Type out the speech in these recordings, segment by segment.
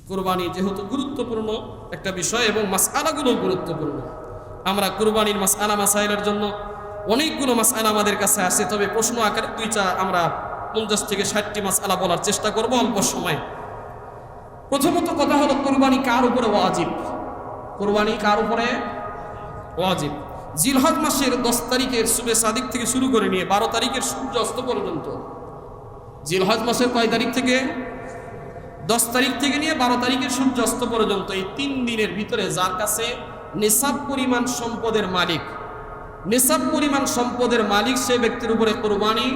কুরবানি যেহেতু গুরুত্বপূর্ণ একটা বিষয় এবং মাসআলাগুলো গুরুত্বপূর্ণ, আমরা কুরবানির মাসআলা মাসাইলের জন্য অনেকগুলো মাসআলা আমাদের কাছে আছে, তবে প্রশ্ন আকারে আমরা 50 থেকে 60টি মাসআলা বলার চেষ্টা করব অল্প সময়। প্রথমত কথা হলো কুরবানি কার উপরে ওয়াজিব? কুরবানি কার উপরে ওয়াজিব? জিলহজ মাসের 10 তারিখের সুবে সাদিক থেকে শুরু করে নিয়ে 12 তারিখের সূর্য অস্ত পর্যন্ত, জিলহজ মাসের কয় তারিখ থেকে? 10 তারিখ থেকে নিয়ে 12 তারিখের সূর্য অস্ত পর্যন্ত, এই 3 দিনের ভিতরে যার কাছে নিসাব পরিমাণ সম্পদের মালিক, নিসাব পরিমাণ সম্পদের মালিক, সে ব্যক্তির উপরে কুরবানি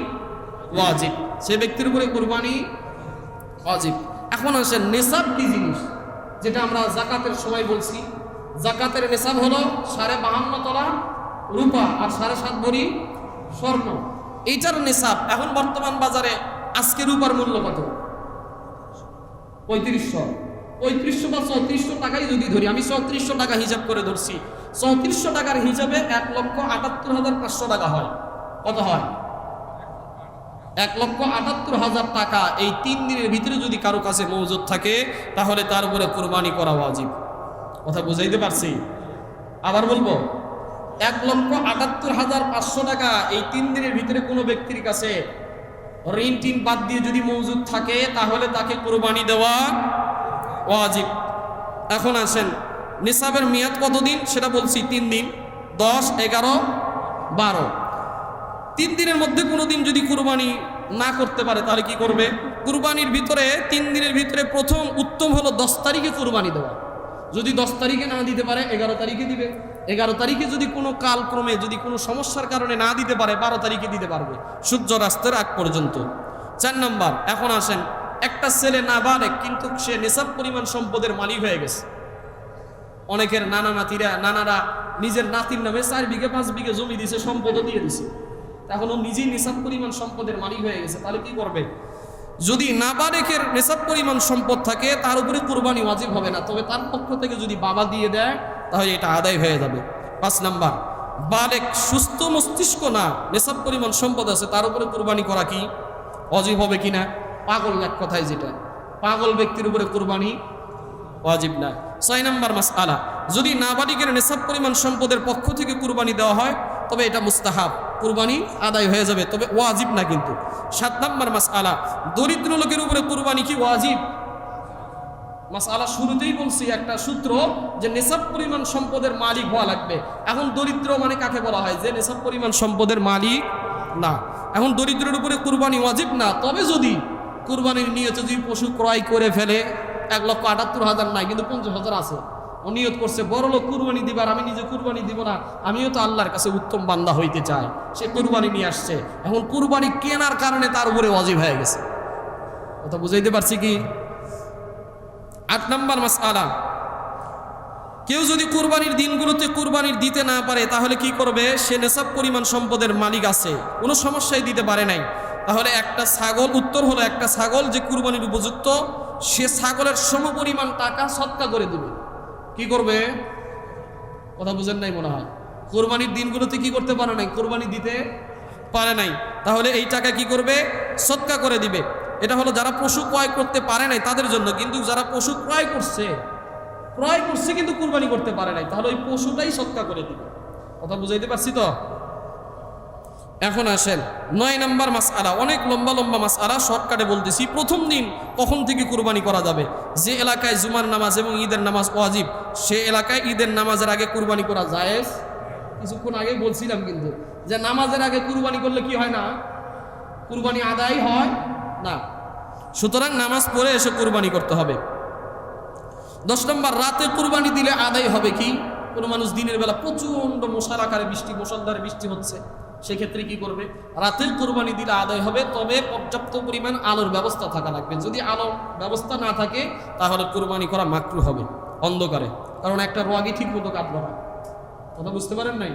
ওয়াজিব, সে ব্যক্তির উপরে কুরবানি ওয়াজিব। এখন আসেন নিসাব কি জিনিস, যেটা আমরা যাকাতের সময় বলছি। যাকাতের নিসাব হলো 52.5 তোলা রূপা আর 7.5 ভরি স্বর্ণ, এইটার নিসাব। এখন বর্তমান বাজারে আজকে রূপার মূল্য কত? 3500 বা 3400 টাকাই যদি ধরি, আমি 3400 টাকা হিসাব করে ধরছি, 3400 টাকার হিসাবে 1,78,500 টাকা হয়। কত হয়? 1,78,000 টাকা এই 3 দিনের ভিতরে যদি কারো কাছে মজুদ থাকে, তাহলে তার উপরে কুরবানি করা ওয়াজিব। কথা বুঝাইতে পারছি? আবার বলবো, 1,78,500 টাকা এই 3 দিনের ভিতরে কোনো ব্যক্তির কাছে ঋণ টিন বাদ দিয়ে যদি মজুদ থাকে, তাহলে তাকে কুরবানি দেওয়া ওয়াজিব। এখন আসেন নিসাবের মেয়াদ কতদিন সেটা বলছি, 3 দিন, 10, 11, 12। 3 দিনের মধ্যে কোনো দিন যদি কুরবানি না করতে পারে তাহলে কি করবে? কুরবানির ভিতরে 3 দিনের ভিতরে প্রথম উত্তম হলো 10 তারিখে কুরবানি দেওয়া। যদি 10 তারিখে না দিতে পারে 11 তারিখে দিবে। 11 তারিখে যদি কোনো কালক্রমে যদি কোনো সমস্যার কারণে না দিতে পারে 12 তারিখে দিতে পারবে, সূর্যাস্তের আগ পর্যন্ত। 4 নম্বর, এখন আসেন একটা ছেলে নাবালেগ কিন্তু সে নিসাব পরিমাণ সম্পদের মালিক হয়ে গেছে। অনেকের নানারা নিজের নাতির নামে 4 বিঘা 5 বিঘা জমি দিছে, সম্পদও দিয়ে দিছে, এখন ও নিজেই নিসাব পরিমাণ সম্পদের মালিক হয়ে গেছে, তাহলে কি করবে? যদি নাবালেগের নিসাব পরিমাণ সম্পদ থাকে তার উপরে কুরবানি ওয়াজিব হবে না, তবে তার পক্ষ থেকে যদি বাবা দিয়ে দেয় তাহলে এটা আদায় হয়ে যাবে। 5 নাম্বার, বালেগ সুস্থ মস্তিষ্ক না, নিসাব পরিমাণ সম্পদ আছে, তার উপরে কুরবানি করা কি ওয়াজিব হবে কিনা? পাগল এক কথায় যেটা, পাগল ব্যক্তির উপরে কুরবানি ওয়াজিব না। 6 নাম্বার মাসআলা, যদি নাবালিগের নিসাব পরিমাণ সম্পদের পক্ষ থেকে কুরবানি দেওয়া হয় তবে এটা মুস্তাহাব, কুরবানি আদায় হয়ে যাবে, তবে ওয়াজিব না কিন্তু। 7 নাম্বার মাসআলা, দরিদ্র লোকের উপরে কুরবানি কি ওয়াজিব? মাসআলা শুরুতেই বলছি একটা সূত্র যে নিসাব পরিমাণ সম্পদের মালিক হওয়া লাগবে। এখন দরিদ্র মানে কাকে বলা হয়? যে নিসাব পরিমাণ সম্পদের মালিক না। এখন দরিদ্রের উপরে কুরবানি ওয়াজিব না, তবে যদি কুরবানির নিয়তে যদি পশু ক্রয় করে ফেলে, 1,78,000 নাই কিন্তু 50,000 আছে, ও নিয়ত করছে বড় লোক কুরবানি দিবার, আমি নিজে কুরবানি দিব না, আমিও তো আল্লাহর কাছে উত্তম বান্দা হইতে চাই, সে কুরবানি নিয়ে আসছে। এখন কুরবানি কেনার কারণে তার উপরে ওয়াজিব হয়ে গেছে। কথা বুঝাইতে পারছি কি? 8 নাম্বার মাসআলা, কেউ যদি কুরবানির দিনগুলোতে কুরবানির দিতে না পারে তাহলে কি করবে? সে নিসাব পরিমাণ সম্পদের মালিক আছে, কোনো সমস্যায় দিতে পারে নাই, তাহলে একটা ছাগল, উত্তর হলো একটা ছাগল যে কুরবানির উপযুক্ত, সে ছাগলের সমপরিমাণ টাকা সদকা করে দিবে। কি করবে? কথা বুঝেন নাই মনে হয়। কুরবানির দিনগুলোতে কি করতে পারে নাই? কুরবানি দিতে পারে নাই, তাহলে এই টাকা কি করবে? সদকা করে দিবে। এটা হলো যারা পশু ক্রয় করতে পারে নাই তাদের জন্য, কিন্তু যারা পশু ক্রয় করছে কিন্তু কুরবানি করতে পারে নাই, তাহলে ওই পশুটাই সদকা করে দিবে। কথা বুঝাইতে পারছি তো? এখন আসেন 9 নাম্বার মাসআলা, অনেক লম্বা লম্বা মাসআলা, শর্টকাটে বলতেছি। প্রথম দিন কখন থেকে কুরবানি করা যাবে? যে এলাকায় জুমার নামাজ এবং ঈদের নামাজ ওয়াজিব, সে এলাকায় ঈদের নামাজের আগে কুরবানি করা জায়েজ। কিছুক্ষণ আগে বলছিলাম কিন্তু যে নামাজের আগে কুরবানি করলে কি হয় না? কুরবানি আদায় হয় না, সুতরাং নামাজ পড়ে এসে কুরবানি করতে হবে। 10 নম্বর, রাতে কুরবানি দিলে আদায় হবে কি? কোনো মানুষ দিনের বেলা প্রচন্ড মশার আকারে মুষলধারে বৃষ্টি হচ্ছে, সেক্ষেত্রে কি করবে? রাতের কুরবানি দিলে আদায় হবে, তবে পর্যাপ্ত পরিমাণ আলোর ব্যবস্থা থাকা লাগবে। যদি আলোর ব্যবস্থা না থাকে তাহলে কুরবানি করা মাকরুহ হবে অন্ধকারে, কারণ একটা রোগী ঠিক মতো কাটবে না। কথা বুঝতে পারেন নাই?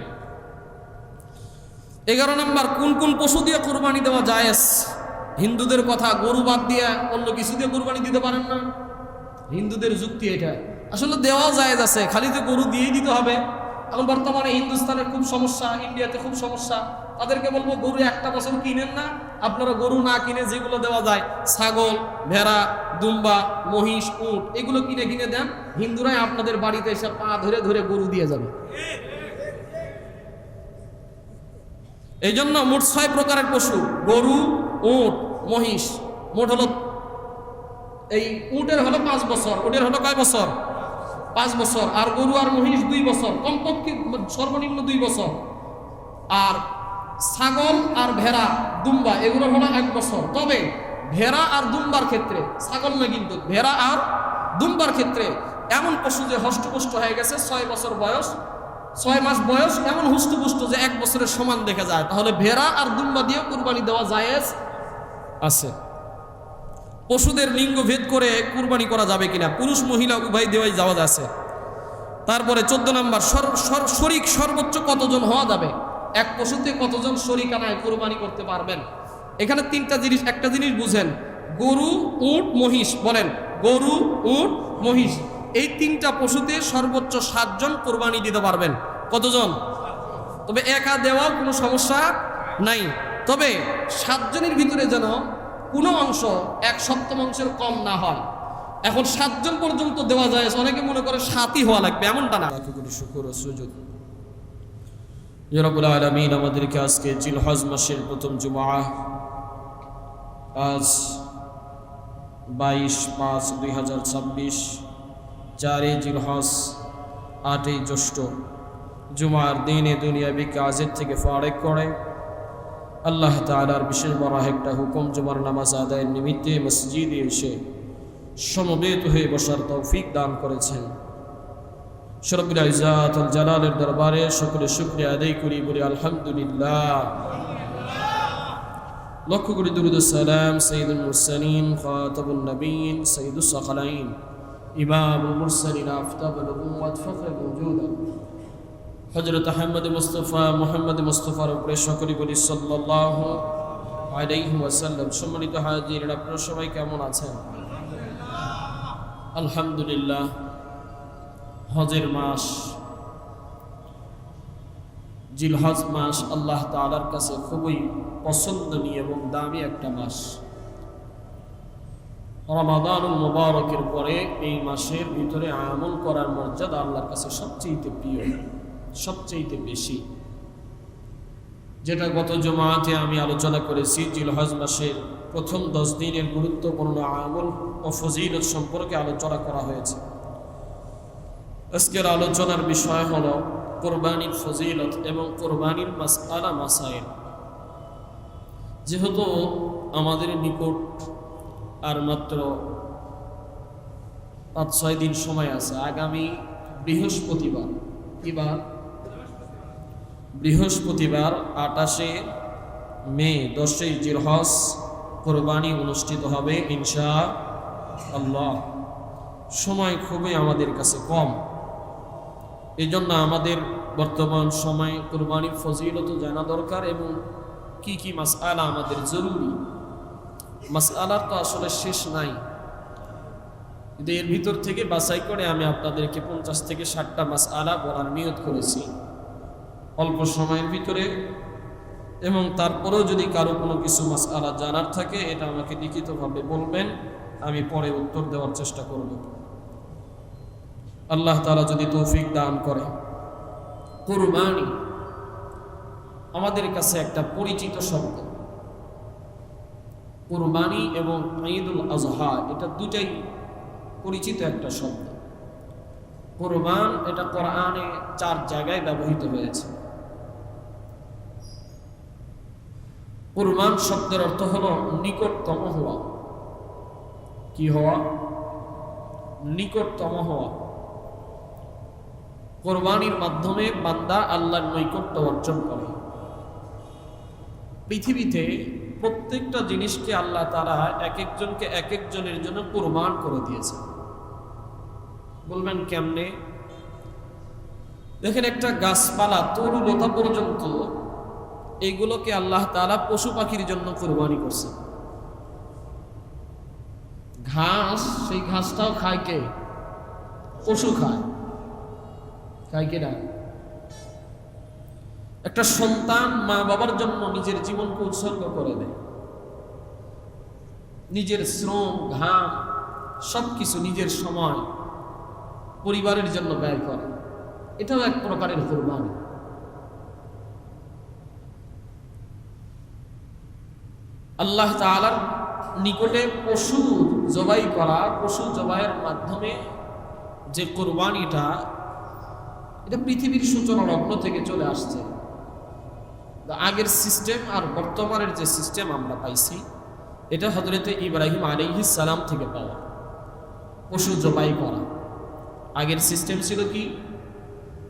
11 নম্বর, কোন কোন পশু দিয়ে কুরবানি দেওয়া জায়েজ? হিন্দুদের কথা, গরু বাদ দিয়ে অন্য কিছু দিয়ে কুরবানি দিতে পারেন না, হিন্দুদের যুক্তি এটা। আসলে দেওয়া জায়েজ আছে, খালি তো গরু দিয়েই দিতে হবে। এখন বর্তমানে হিন্দুস্তানের খুব সমস্যা, ইন্ডিয়াতে খুব সমস্যা, তাদেরকে বলবো গরু একটা বছর কিনেন না, আপনারা গরু না কিনে যেগুলো দেওয়া যায়, ছাগল, ভেড়া, দুম্বা, মহিষ, উট এগুলো কিনে কিনে দেন, হিন্দুরাই আপনাদের বাড়িতে এসে পা ধরে ধরে গরু দিয়ে যাবে। এই জন্য মোট 6 প্রকারের পশু, গরু, উট, মহিষ। মোট হলো, এই উটের হলো 5 বছর, উটের হলো কয় বছর? 5 বছর। আর গরু আর মহিষ 2 বছর, কমপক্ষে সর্বনিম্ন 2 বছর। আর ছাগল আর ভেড়া, দুম্বা এগুলো হলো 1 বছর। তবে ভেড়া আর দুম্বার ক্ষেত্রে, ছাগল না কিন্তু, ভেড়া আর দুম্বার ক্ষেত্রে এমন পশু যে হষ্টপুষ্ট হয়ে গেছে, 6 বছর বয়স, 6 মাস বয়স, এমন হুষ্টপুষ্ট যে 1 বছরের সমান দেখা যায়, তাহলে ভেড়া আর দুম্বা দিয়ে কুরবানি দেওয়া জায়েজ আছে। পশুদের লিঙ্গ ভেদ করে কুরবানি করা যাবে কিনা, পুরুষ মহিলা উভয় দেওয়াই যাওয়া যাচ্ছে। তারপরে 14 নম্বর, শরিক সর্বোচ্চ কতজন হওয়া যাবে? এক পশুতে কতজন শরিকানায় কুরবানি করতে পারবেন? এখানে 3টা জিনিস, একটা জিনিস বুঝেন, গরু, উট, মহিষ। বলেন, গরু, উট, মহিষ, এই 3টা পশুতে সর্বোচ্চ 7 জন কুরবানি দিতে পারবেন। কতজন? তবে একা দেওয়া কোনো সমস্যা নাই, তবে 7 জনের ভিতরে যেন কোনো অংশ 1/7 কম না হয়। এখন 7 জন পর্যন্ত দেওয়া যায়, অনেকে মনে করে 7ই হওয়া লাগবে, এমনটা না। শুকর ও সুজুদ ইয়া রাব্বুল আলামিন, আমাদেরকে আজকে জিলহজ মাসের প্রথম জুমআ, আজ 22/5/2026, 4 জিলহজ 8 জ্যৈষ্ঠ, জুমার দিনে দুনিয়াবি কাজের থেকে ফারেক করে আল্লাহ তাআলার বিশেষ বড় একটা হুকুম, জুমার নামাজ আদায়ের নিমিত্তে মসজিদে এসে সমবেত হয়ে বসার তৌফিক দান করেছেন। রব্বুল ইজ্জাত ওয়াল জালালের দরবারে সকলে শুকরিয়া আদায় করি, বলি আলহামদুলিল্লাহ। লক্ষ কোটি দুরূদ ও সালাম সাইয়্যিদুল মুরসালিন, খাতাবুন নবিয়্যিন, সাইয়্যিদুস সাকালাইন, ইমামুল মুরসালিন, আফতাবুল উম্মাত, ফখরুল মওজুদ হযরত মুহাম্মদ মুস্তাফার উপরে সকলে বলি সাল্লাল্লাহু আলাইহি ওয়াসাল্লাম। সম্মানিত হাজিরিন, আপনারা সবাই কেমন আছেন? আলহামদুলিল্লাহ। হজের মাস, জিলহজ মাস আল্লাহ তাআলার কাছে খুবই পছন্দনীয় এবং দামি একটা মাস। রমাদানুল মুবারকের পরে এই মাসের ভিতরে আমল করার মর্যাদা আল্লাহর কাছে সবচেয়ে প্রিয়, সবচেয়ে বেশি। যেটা গত জুমাতে আমি আলোচনা করেছি, জিলহজ মাসের প্রথম 10 দিনের গুরুত্বপূর্ণ আমল ও ফজিলত সম্পর্কে আলোচনা করা হয়েছে। আজকের আলোচনার বিষয় হলো কোরবানির ফজিলত এবং কোরবানির মাসআলা মাসাইল। যেহেতু আমাদের নিকট আর মাত্র 5-6 দিন সময় আছে, আগামী বৃহস্পতিবার, বৃহস্পতিবার 28শে মে 10ই জিলহজ কোরবানি অনুষ্ঠিত হবে ইনশাআল্লাহ। সময় খুবই আমাদের কাছে কম, এই জন্য আমাদের বর্তমান সময়ে কোরবানির ফজিলত জানা দরকার এবং কি কি মাসআলা আমাদের জরুরি। মাসআলার তো আসলে শেষ নাই, কিন্তু এর ভিতর থেকে বাছাই করে আমি আপনাদেরকে 50 থেকে 60টা মাসআলা বলার নিয়ত করেছি অল্প সময়ের ভিতরে। এবং তারপরেও যদি কারো কোনো কিছু মাসআলা জানার থাকে, এটা আমাকে লিখিতভাবে বলবেন, আমি পরে উত্তর দেওয়ার চেষ্টা করব। আল্লাহ তাআলা যদি তৌফিক দান করে। কুরবানি আমাদের কাছে একটা পরিচিত শব্দ। কুরবানি এবং ঈদুল আযহা, এটা দুটাই পরিচিত একটা শব্দ। কুরবান এটা কোরআনে 4 জায়গায় ব্যবহৃত হয়েছে। কুরবান শব্দের অর্থ হলো নিকটতম হওয়া। কি হওয়া? নিকটতম হওয়া। কোরবানির মাধ্যমে বান্দা আল্লাহর নৈকট্য অর্জন করে। পৃথিবীতে প্রত্যেকটা জিনিসকে আল্লাহ তাআলা এক একজনকে এক একজনের জন্য কুরবান করে দিয়েছে। বলবেন কেমনে? দেখেন, একটা গাছপালা তরুলতা পর্যন্ত এইগুলোকে আল্লাহ তাআলা পশু পাখির জন্য কুরবানি করছে। ঘাস, সেই ঘাসটাও খায় কে? পশু খায়। খায় কে না? একটা সন্তান মা বাবার জন্য নিজের জীবনকে উৎসর্গ করে দেয়। নিজের শ্রম, ঘাম, সব কিছু নিজের সময় পরিবারের জন্য ব্যয় করে, এটাও এক প্রকারের কুরবানি। আল্লাহ তাআলার নিকটে পশু জবাই করা, পশু জবাইয়ের মাধ্যমে যে কুরবানিটা, এটা পৃথিবীর সূচনা লগ্ন থেকে চলে আসছে। আগের সিস্টেম আর বর্তমানের যে সিস্টেম আমরা পাইছি, এটা হযরতে ইব্রাহিম আলাইহিস সালাম থেকে পাওয়া, পশু জবাই করা। আগের সিস্টেম ছিল কি,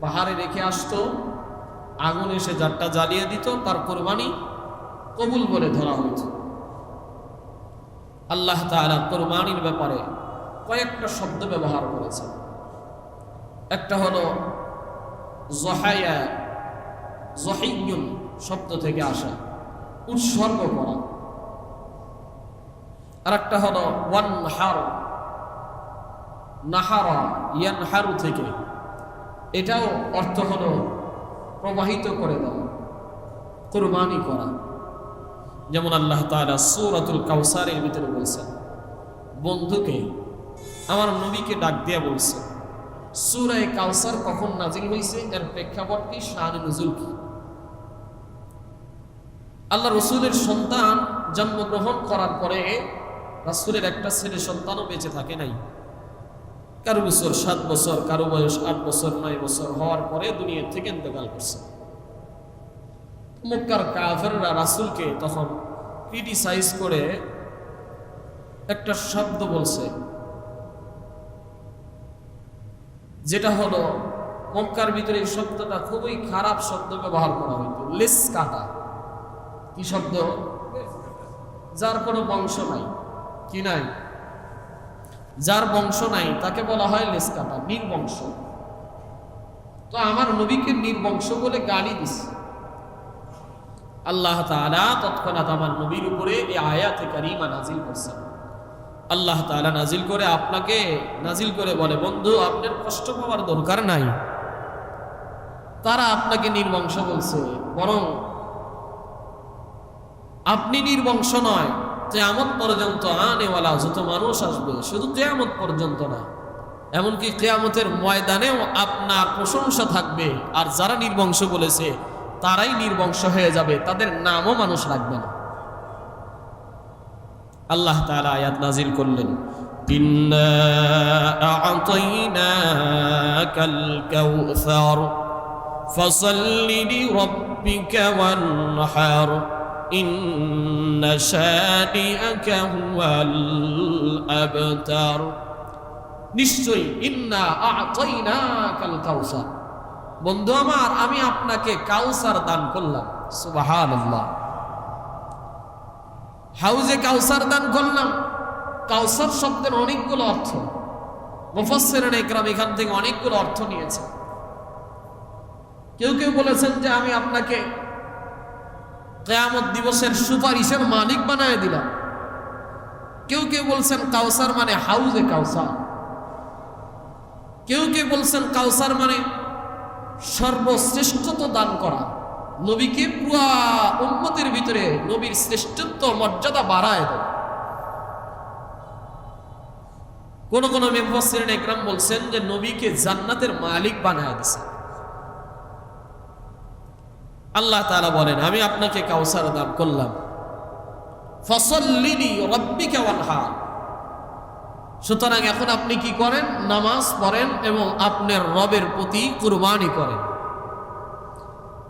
পাহাড়ে রেখে আসতো, আগুন এসে জারটা জ্বালিয়ে দিত, তার কোরবানি কবুল বলে ধরা হয়েছে। আল্লাহ তাআলা কোরবানির ব্যাপারে কয়েকটা শব্দ ব্যবহার করেছেন। একটা হলো জহায়া, জহিয়ুন শব্দ থেকে আসা, উৎসর্গ করা। আর একটা হলো ওয়ানহার, নাহারা ইয়ানহারু থেকে, এটাও অর্থ হলো প্রবাহিত করে দেওয়া, কুরবানি করা। যেমন আল্লাহ তাআলা সূরাতুল কাউসারের ভিতরে বলছেন, বন্ধুকে আমার নবীকে ডাক দিয়া বলছে, সূরা কাউসার কখন নাজিল হয়েছে, এর প্রেক্ষাপট কি, শান নুজুল কি। আল্লাহ রসুলের সন্তান জন্মগ্রহণ করার পরে রাসূলের একটা ছেলে সন্তানও বেঁচে থাকে নাই। কারো বছর 7 বছর, কারো বয়স 8 বছর 9 বছর হওয়ার পরে দুনিয়া থেকে ইন্তেকাল করছে। মক্কার কাফেররা রাসূলকে তখন ক্রিটিসাইজ করে একটা শব্দ বলছে, যেটা হলো মক্কার ভিতরে এই শব্দটা খুবই খারাপ শব্দ ব্যবহার করা হইতো, লেস কাটা। কি শব্দ? যার কোনো বংশ নাই, কি নাই, যার বংশ নাই তাকে বলা হয় লেস কাটা, নির্বংশ। তো আমার নবীকে নির্বংশ বলে গালি দিছে। আল্লাহ তাআলা তৎক্ষণাৎ আমার নবীর উপরে এই আয়াতে কারিমা নাজিল করছেন। আল্লাহ তাআলা নাজিল করে আপনাকে নাজিল করে বলে, বন্ধু আপনার কষ্ট পাওয়ার দরকার নাই, তারা আপনাকে নির্বংশ বলছে, বরং আপনি নির্বংশ নয়, কিয়ামত পর্যন্ত আনেওয়ালা যত মানুষ আসবে, শুধু কিয়ামত পর্যন্ত না, এমনকি কিয়ামতের ময়দানেও আপনার প্রশংসা থাকবে। আর যারা নির্বংশ বলেছে তারাই নির্বংশ হয়ে যাবে, তাদের নামও মানুষ রাখবে না। আল্লাহ তাআলা আয়াত নাজিল করলেন, ইন্না আ'তাইনাকাল কাউসার ফাসাল্লি লিরাব্বিকা ওয়ানহার ইন্না শানিআকা হুয়াল আবতার। নিশ্চয়ই, ইন্না আ'তাইনাকাল কাউসার, বন্ধু আমার আমি আপনাকে কাউসার দান করলাম। সুবহানাল্লাহ, হাউজে কাউসার দান করলাম। কাউসার শব্দের অনেকগুলো অর্থ, মুফাসসিরিন ইকরাম এখান থেকে অনেকগুলো অর্থ নিয়েছে। কেউ কেউ বলেছেন যে আমি আপনাকে কিয়ামত দিবসের সুপারিশের মালিক বানায় দিলাম। কেউ কেউ বলছেন কাউসার মানে হাউজে কাউসার। কেউ কেউ বলছেন কাউসার মানে সর্বশ্রেষ্ঠত্ব দান করা, নবীকে পুরা উম্মতের ভিতরে নবীর শ্রেষ্ঠত্ব মর্যাদা বাড়ায় দেয়। কোন কোন মুফাসসিরিন ইকরাম বলছেন যে নবীকে জান্নাতের মালিক বানায় দিয়েছে। আল্লাহ তাআলা বলেন, আমি আপনাকে কাউসার দান করলাম। ফাসাল্লি লিরাব্বিকা ওয়ানহার, সুতরাং এখন আপনি কি করেন? নামাজ পড়েন এবং আপনার রবের প্রতি কুরবানি করেন।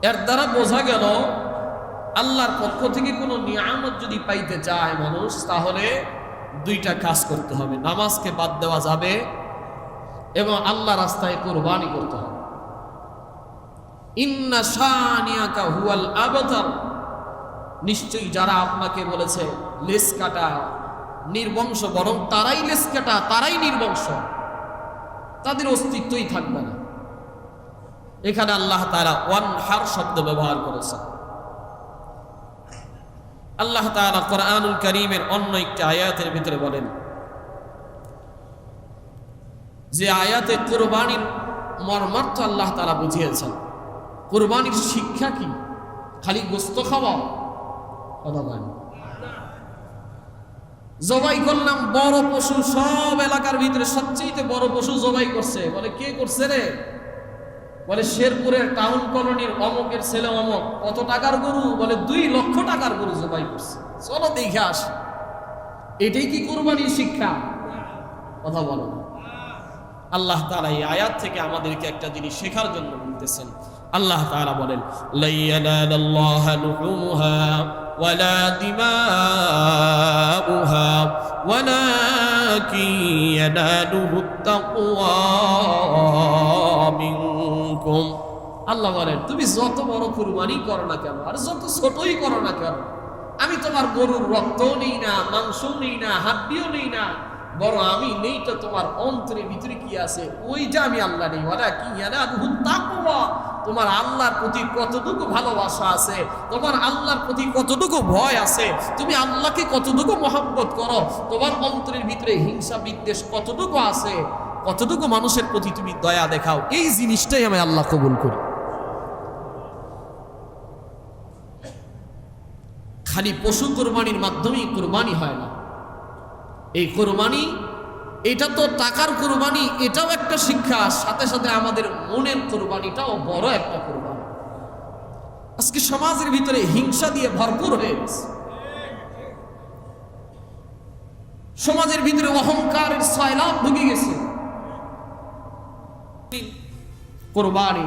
এর দ্বারা বোঝা গেল আল্লাহর পক্ষ থেকে কোনো নিয়ামত যদি পাইতে চায় মানুষ, তাহলে দুইটা কাজ করতে হবে, নামাজকে বাদ দেওয়া যাবে এবং আল্লাহ রাস্তায় কুরবানি করতে হবে। ইন্না শানিআকা হুয়াল আবতার, নিশ্চয়ই যারা আপনাকে বলেছে লেস কাটা, নির্বংশ, বরং তারাই লেস কাটা, তারাই নির্বংশ, তাদের অস্তিত্বই থাকবে না। এখানে আল্লাহ তাআলা ওয়ানহার শব্দ ব্যবহার করেছেন। আল্লাহ তাআলা কোরআনুল কারীমের অন্য একটি আয়াতের ভিতরে বলেন, যে আয়াতে কুরবানির মর্মার্থ আল্লাহ তাআলা বুঝিয়েছেন। কুরবানির শিক্ষা কি? খালি গোশত খাওয়া কথা বলেন, জবাই করলাম বড় পশু, সব এলাকার ভিতরে সবচেয়ে বড় পশু জবাই করছে। বলে কে করছে রে? বলে শেরপুরের টাউন কলোনির অমকের ছেলে অমক। কত টাকার গরু? বলে 2 লক্ষ টাকার গরু জবাই করছে। চলো দেখে আসি। এটাই কি কুরবানির শিক্ষা? কথা বলো। আল্লাহ তাআলা এই আয়াত থেকে আমাদেরকে একটা জিনিস শেখার জন্য বলতেছেন। আল্লাহ তাআলা বলেন, লা ইয়ানালাল্লাহু লুহুমুহা ওয়ালা দিমাউহা ওয়ালাকিন ইয়ানালুহুত তাকওয়া মিনকুম। আল্লাহ বলেন, তুমি যত বড় কুরবানি করো না কেন, আর যত ছোটই করো না কেন, আমি তোমার গরুর রক্তও নেই না, মাংসও নেই না, হাড্ডিও নেই না, বড় আমি নেই তো তোমার অন্তরের ভিতরে কি আছে ওইটা আমি আল্লাহ নেই। ওরা কি তাকওয়া, তোমার আল্লাহর প্রতি কতটুকু ভালোবাসা আছে, তোমার আল্লাহর প্রতি কতটুকু ভয় আছে, তুমি আল্লাহকে কতটুকু মহব্বত করো, তোমার অন্তরের ভিতরে হিংসা বিদ্বেষ কতটুকু আছে, কতটুকু মানুষের প্রতি তুমি দয়া দেখাও, এই জিনিসটাই আমি আল্লাহ কবুল করি। খালি পশু কোরবানির মাধ্যমেই কোরবানি হয় না। এই কোরবানি, এটা তো টাকার কোরবানি, এটাও একটা শিক্ষা। সাথে সাথে আমাদের মনের কোরবানিটাও বড় একটা কোরবানি। আজকে সমাজের ভিতরে হিংসা দিয়ে ভরপুর হয়ে গেছে। সমাজের ভিতরে অহংকারের সয়লাব ঢুকে গেছে। কোরবানি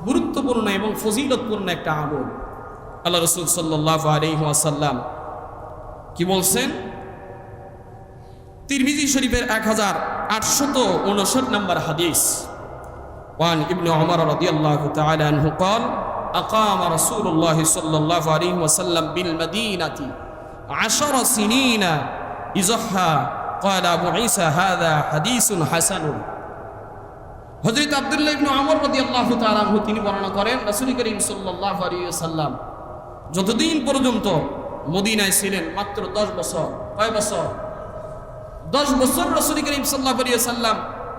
গুরুত্বপূর্ণ এবং ফজিলতপূর্ণ একটা আমল। আল্লাহ রাসূল সাল্লাল্লাহু আলাইহি ওয়াসাল্লাম কি বলছেন? তিরমিজি শরীফের 1859 নম্বর হাদিস। ওয়ান ইবনে উমর রাদিয়াল্লাহু তাআলা আনহু قال أقام رسول الله صلى الله عليه وسلم بالمدينة 10 سنين إزحا قال أبو عيسى هذا حديث حسن। হযরত আব্দুল্লাহ ইবনে উমর রাদিয়াল্লাহু তাআলা আনহু তিনি বর্ণনা করেন, রাসূল করিম সাল্লাল্লাহু আলাইহি ওয়াসাল্লাম যতদিন পর্যন্ত মদিনায় ছিলেন, মাত্র 10 বছর। কয় বছর? 10 বছর রাসূল করিম সাল্লাল্লাহু আলাইহি ওয়াসাল্লাম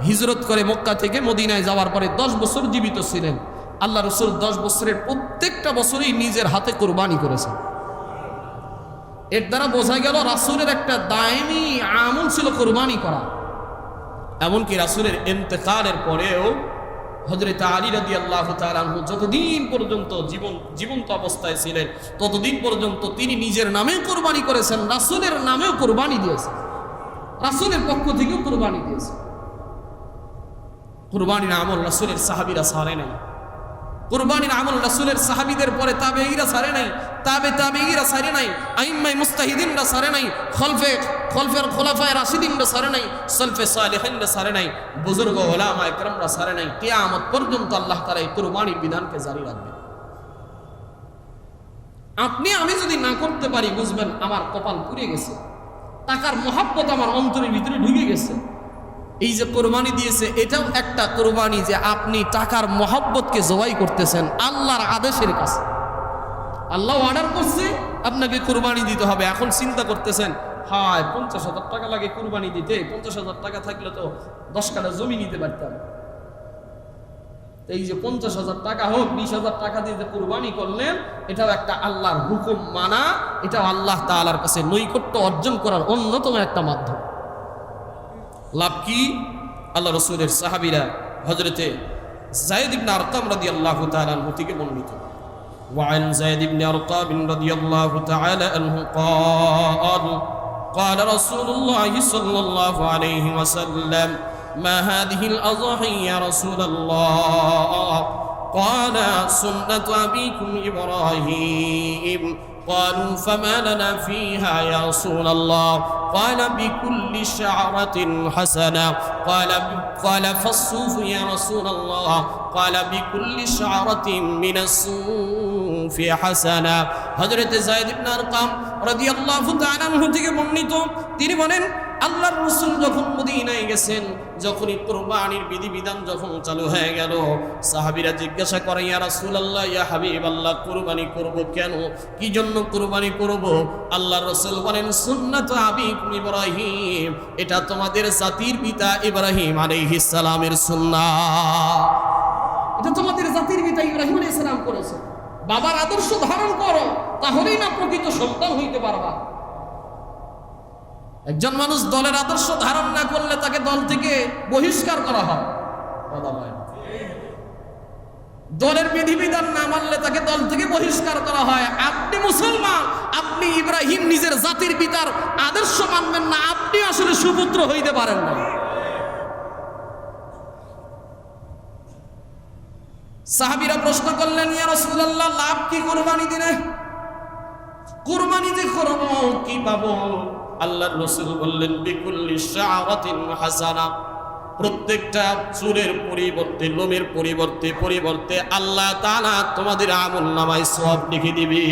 হিজরত করে মক্কা থেকে মদিনায় যাওয়ার পরে 10 বছর জীবিত ছিলেন। আল্লাহ রাসূল 10 বছরের প্রত্যেকটা বছরই নিজের হাতে কুরবানি করেছেন। এর দ্বারা বোঝা গেল রাসূলের একটা দায়মি আমল ছিল কুরবানি করা। এমনকি রাসূলের ইন্তেকালের পরেও হযরত আলী রাদিয়াল্লাহু তাআলা আনহু যতদিন পর্যন্ত জীবন্ত অবস্থায় ছিলেন, ততদিন পর্যন্ত তিনি নিজের নামেও কুরবানি করেছেন, রাসূলের নামেও কুরবানি দিয়েছেন, রাসূলের পক্ষ থেকেও কুরবানি দিয়েছে। কুরবানির আমল রাসূলের সাহাবীরা ছাড়ে নাই। কুরবানির আমল রাসূলের সাহাবীদের পরে তাবেঈরা ছাড়ে নাই, তাবেঈরা ছাড়ে নাই, আইম্মায়ে মুস্তাহিদিনরা ছাড়ে নাই, খলফের খোলাফায়ে রাশিদিনরা ছাড়ে নাই, সালফে সালেহিনরা ছাড়ে নাই, বুজুর্গ উলামা ইকরামরা ছাড়ে নাই। কিয়ামত পর্যন্ত আল্লাহ তাআলা এই কুরবানির বিধানকে জারি রাখবেন। আপনি আমি যদি না করতে পারি, বুঝবেন আমার কপাল পুড়ে গেছে, টাকার মহব্বত আমার অন্তরের ভিতরে ঢুকে গেছে। এই যে কোরবানি দিয়েছে, এটাও একটা কোরবানি, যে আপনি টাকার মহব্বতকে জবাই করতেছেন আল্লাহর আদেশের কাছে। আল্লাহ অর্ডার করছে আপনাকে কোরবানি দিতে হবে। এখন চিন্তা করতেছেন, হায় 50,000 টাকা লাগে কোরবানি দিতে, 50,000 টাকা থাকলে তো 10 কাঠা জমি নিতে পারতাম। এই যে 50,000 টাকা হোক, 20,000 টাকা দিয়ে যে কোরবানি করলেন, এটাও একটা আল্লাহর হুকুম মানা, এটাও আল্লাহ তাআলার কাছে নৈকট্য অর্জন করার অন্যতম একটা মাধ্যম। লাভ কি? আল্লাহ রাসূলের সাহাবীরা হযরতে যায়েদ ইবনে আরকাম রাদিয়াল্লাহু তাআলা আনহু থেকে বর্ণিত। وعن زيد بن أرقام رضي الله تعالى عنه قال قال رسول الله صلى الله عليه وسلم ما هذه الأضاحي يا رسول الله؟ قال سنة أبيكم إبراهيم. قالوا فما لنا فيها يا رسول الله؟ قال بكل شعرة حسنة. قال فالصوف يا رسول الله؟ قال بكل شعرة من الصوف حسنة. হযরত যায়েদ ইবনে আরকাম রাদিয়াল্লাহু তাআলা আনহু থেকে বর্ণিত, তিনি বলেন আল্লাহর রাসূল যখন মদিনায় গেছেন, যখনই কুরবানির বিধিবিধান যখন চালু হয়ে গেল, সাহাবীরা জিজ্ঞাসা করে, ইয়া রাসূলুল্লাহ, ইয়া হাবিবাল্লাহ, কুরবানি করব কেন? কি জন্য কুরবানি করব? আল্লাহর রাসূল বলেন, সুন্নাত আবিকুম ইব্রাহিম, এটা তোমাদের জাতির পিতা ইব্রাহিম আলাইহিস সালামের সুন্নাহ। এটা তোমাদের জাতির পিতা ইব্রাহিম আলাইহিস সালাম করেছে। বাবার আদর্শ ধারণ করো, তাহলেই না প্রকৃত সন্তান হইতে পারবা। একজন মানুষ দলের আদর্শ ধারণ না করলে তাকে দল থেকে বহিষ্কার করা হয়। কথা বলে দলের বিধিবিধান না মানলে তাকে দল থেকে বহিষ্কার করা হয়। আপনি মুসলমান, আপনি ইব্রাহিম নিজের জাতির পিতার আদর্শ মানবেন না, আপনি আসলে সুপুত্র হইতে পারেন না। সাহাবীরা প্রশ্ন করলেন, ইয়া রাসূলুল্লাহ, লাভ কি কুরবানি দিলে? কুরবানি যে করব কি পাবো? আল্লাহর রাসূল বললেন, বিকুল্লি শাআরাতিন হাসানা, প্রত্যেকটা চুলের পরিবর্তে, লোমের পরিবর্তে আল্লাহ তাআলা তোমাদের আমলনামায় সওয়াব লিখে দিবে।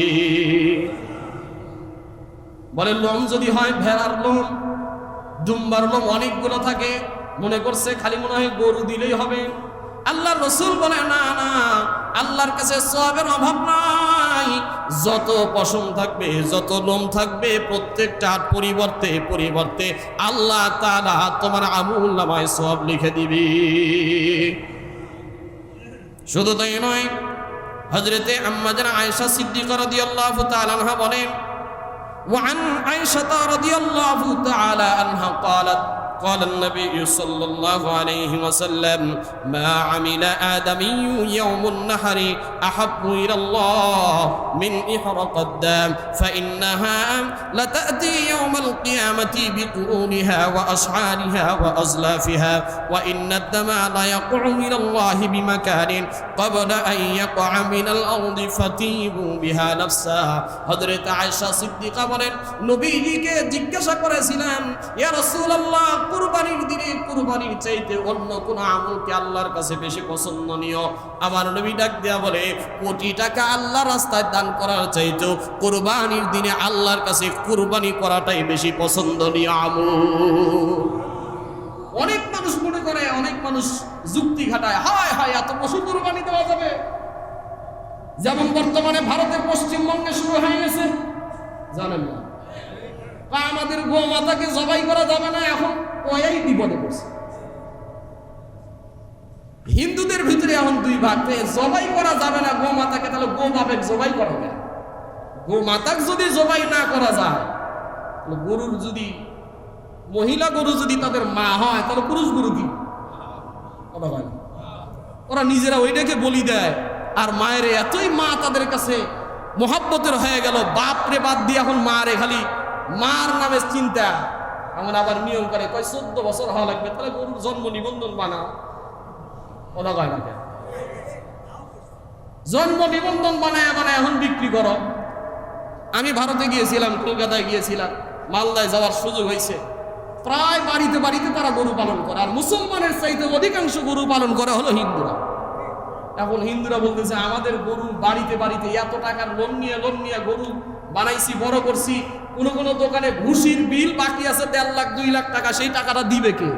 বলে লোম যদি হয় ভেড়ার লোম, দুম্বার লোম অনেকগুলো থাকে, মনে করছে খালি মনে হয় গরু দিলেই হবে। আল্লাহর রাসূল বলে, না না, আল্লাহর কাছে সওয়াবের অভাব নাই। যত পশম থাকবে, যত লোম থাকবে, প্রত্যেকটার পরিবর্তে আল্লাহ তাআলা তোমার আমলনামায় সওয়াব লিখে দিবে। শুধু তাই নয়, হযরতে আম্মা জান আয়েশা সিদ্দিকা রাদিয়াল্লাহু তাআলা আনহা বলেন, ওয়া আন আয়েশা রাদিয়াল্লাহু তাআলা আনহা قالت قال النبي صلى الله عليه وسلم ما عمل آدمي يوم النحر أحب إلى الله من إحراق الدم فإنها لتأتي يوم القيامة بقرونها وأشعارها وأزلافها وإن الدم لا يقع من الله بمكان قبل أن يقع من الأرض فتيبوا بها نفسها. حضرت عائشة صديقة বলেন, নবীজিকে জিজ্ঞাসা করেছিলাম, ইয়া রাসূলুল্লাহ, কুরবানির দিনে কুরবানির চাইতে অন্য কোন আমলকে আল্লাহর কাছে বেশি পছন্দনীয়? আমার নবী ডাক দেয়া বলে, কোটি টাকা আল্লাহর রাস্তায় দান করার চাইতে কুরবানির দিনে আল্লাহর কাছে কুরবানি করাটাই বেশি পছন্দনীয় আমল। অনেক মানুষ মনে করে, অনেক মানুষ যুক্তি খাটায়, হায় হায় এত পশু কুরবানি দেওয়া যাবে? যেমন বর্তমানে ভারতের পশ্চিমবঙ্গে শুরু হয়ে গেছে, জানেন না? আমাদের গোমাতাকে জবাই করা যাবে না, এখন ওই বিপদে পড়ছে। হিন্দুদের ভিতরে এখন দুই ভাগ, জবাই করা যাবে না গোমাতাকে, তাহলে গোবাবেক জবাই করা যায়। গোমাতাক যদি জবাই না করা যায়, গরুর যদি মহিলা গরু যদি তাদের মা হয়, তাহলে পুরুষ গরু কি ওরা নিজেরা ওইটাকে বলি দেয়। আর মায়ের এতই মা তাদের কাছে মোহাব্বতের হয়ে গেল, বাপরে বাদ দিয়ে এখন মারে খালি মার নামে চিন্তা। এমন আবার নিয়ম করে, কয় 14 বছর হওয়া লাগবে, তাহলে গরুর জন্ম নিবন্ধন বানাও। ওরা কয় না, জন্ম নিবন্ধন বানায় এখন বিক্রি করো। আমি ভারতে গিয়েছিলাম, কলকাতায় গিয়েছিলাম, মালদায় যাওয়ার সুযোগ হয়েছে। প্রায় বাড়িতে বাড়িতে তারা গরু পালন করে, আর মুসলমানের চাইতে অধিকাংশ গরু পালন করে হলো হিন্দুরা। এখন হিন্দুরা বলতেছে, আমাদের গরু বাড়িতে বাড়িতে এত টাকার লোন নিয়ে গরু বানাইছি, বড় করছি, কোন দোকানে ঘুষির বিল বাকি আছে 1.5 লাখ 2 লাখ টাকা, সেই টাকাটা দিবে কে?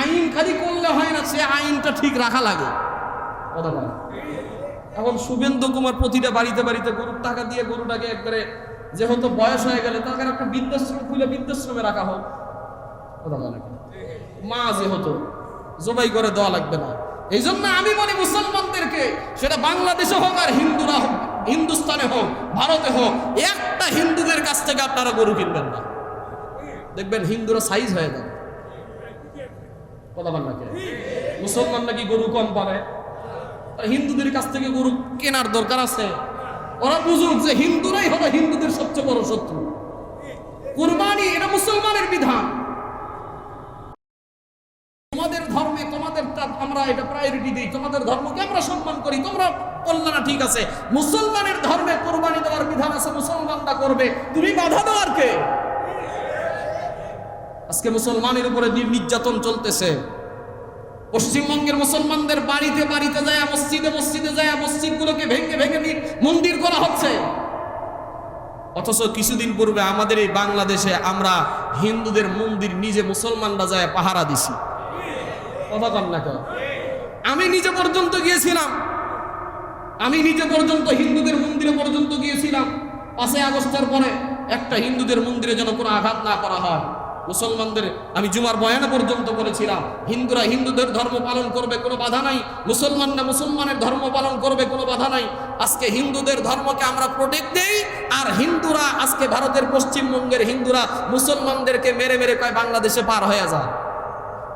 আইন খালি করলে হয় না, সে আইনটা ঠিক রাখা লাগে। কথা বলে এখন শুভেন্দু কুমার প্রতিটা বাড়িতে বাড়িতে গরুর টাকা দিয়ে গরুটাকে একবারে, যেহেতু বয়স হয়ে গেলে তাকে একটা বৃদ্ধাশ্রম খুলে বৃদ্ধাশ্রমে রাখা হোক। কথা বলে মা যেহেতু জবাই করে দেওয়া লাগবে না। এই জন্য আমি বলি মুসলমানদেরকে, সেটা বাংলাদেশে হোক আর হিন্দুরা হোক, হিন্দুস্তানে হোক, ভারতে হোক, একটা হিন্দুদের কাছ থেকে আপনারা গরু কিনবেন না, দেখবেন হিন্দুরা সাইজ হয়ে যাবে। কথা বল না, মুসলমান নাকি গরু কম পাবে? হিন্দুদের কাছ থেকে গরু কেনার দরকার আছে। ওরা বুঝুক যে হিন্দুরাই হলো হিন্দুদের সবচেয়ে বড় শত্রু। কুরবানি এটা মুসলমানের বিধান। তোমাদের ধর্মে তোমাদেরটা আমরা এটা প্রায়োরিটি দিই, তোমাদের ধর্মকে আমরা সম্মান করি, তোমরা বললে না ঠিক আছে। মুসলমানের ধর্মে কুরবানি দেওয়ার বিধান আছে, মুসলমানরা করবে, তুমি বাধা দেওয়ার কে? আজকে মুসলমানের উপরে নির্যাতন চলতেছে। পশ্চিমবঙ্গের মুসলমানদের বাড়িতে বাড়িতে যায়, মসজিদে যায়, মসজিদগুলোকে ভেঙে মন্দির করা হচ্ছে। অথচ কিছুদিন পূর্বে আমাদের এই বাংলাদেশে আমরা হিন্দুদের মন্দির নিজে মুসলমানরা যায় পাহারা দিছি। কথা কন না কেন? আমি নিজে পর্যন্ত গিয়েছিলাম, হিন্দুদের মন্দিরে পর্যন্ত গিয়েছিলাম। 5 আগস্টের পরে একটা হিন্দুদের মন্দিরে যেন কোনো আঘাত না করা হয়। মুসলমানদের আমি জুমার বয়ানে পর্যন্ত বলেছিলাম, হিন্দুরা হিন্দুদের ধর্ম পালন করবে, কোনো বাধা নাই। মুসলমানরা মুসলমানের ধর্ম পালন করবে, কোনো বাধা নাই। আজকে হিন্দুদের ধর্মকে আমরা প্রোটেক্ট দেই, আর হিন্দুরা আজকে ভারতের পশ্চিমবঙ্গের হিন্দুরা মুসলমানদেরকে মেরে মেরে কয় বাংলাদেশে পার হয়ে যায়।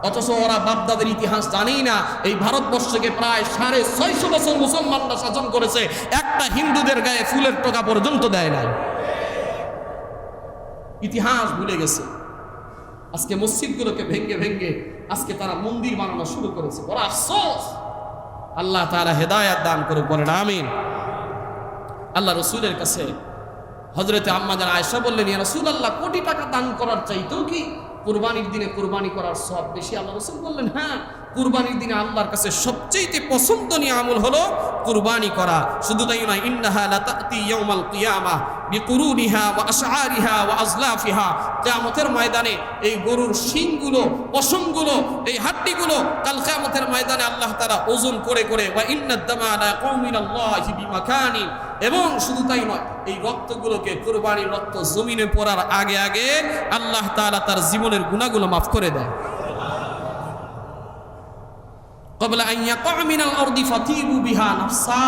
অথচ ওরা বাপদাদের ইতিহাস জানেই না। এই ভারতবর্ষকে প্রায় 650 বছর মুসলমানরা শাসন করেছে, একটা হিন্দুদের গায়ে ফুলের টোকা পর্যন্ত দেয় নাই। ইতিহাস ভুলে গেছে। আজকে মসজিদগুলোকে ভেঙ্গে ভেঙ্গে আজকে তারা মন্দির বানানো শুরু করেছে। বড় আফসোস। আল্লাহ তাআলা হেদায়েত দান করুক, বলেন আমিন। আল্লাহ রসুলের কাছে হযরতে আম্মা জান আয়েশা বললেন, ইয়া রাসূলুল্লাহ, কোটি টাকা দান করার চাইতেও কি কুরবানির দিনে কুরবানি করার সওয়াব বেশি? আল্লাহ রাসূল বললেন, হ্যাঁ, কুরবানির দিনে আল্লাহর কাছে সবচেয়ে পছন্দনীয় আমল হলো কুরবানি করা। শুধু তাই নয়, ইন্নাহা লাতাতি ইয়াউমাল কিয়ামাহ বিকুরুনিহা ওয়া আশআরিহা ওয়া আজলাফিহা। কিয়ামতের ময়দানে এই গরুর শিংগুলো, পশমগুলো, এই হাড্ডিগুলো কাল কিয়ামতের ময়দানে আল্লাহ তাআলা ওজন করে করে, ওয়া ইন্নাদ দামা লা কওমিনাল্লাহি বিমাকানি। এবং শুধু তাই নয়, এই রক্তগুলোকে, কুরবানির রক্ত জমিনে পড়ার আগে আগে আল্লাহ তাআলা তার জীবনের গুনাহগুলো মাফ করে দেয়। ক্বাবলা আন ইয়াকা মিনাল আরদি ফাতিবু বিহা নাফসা।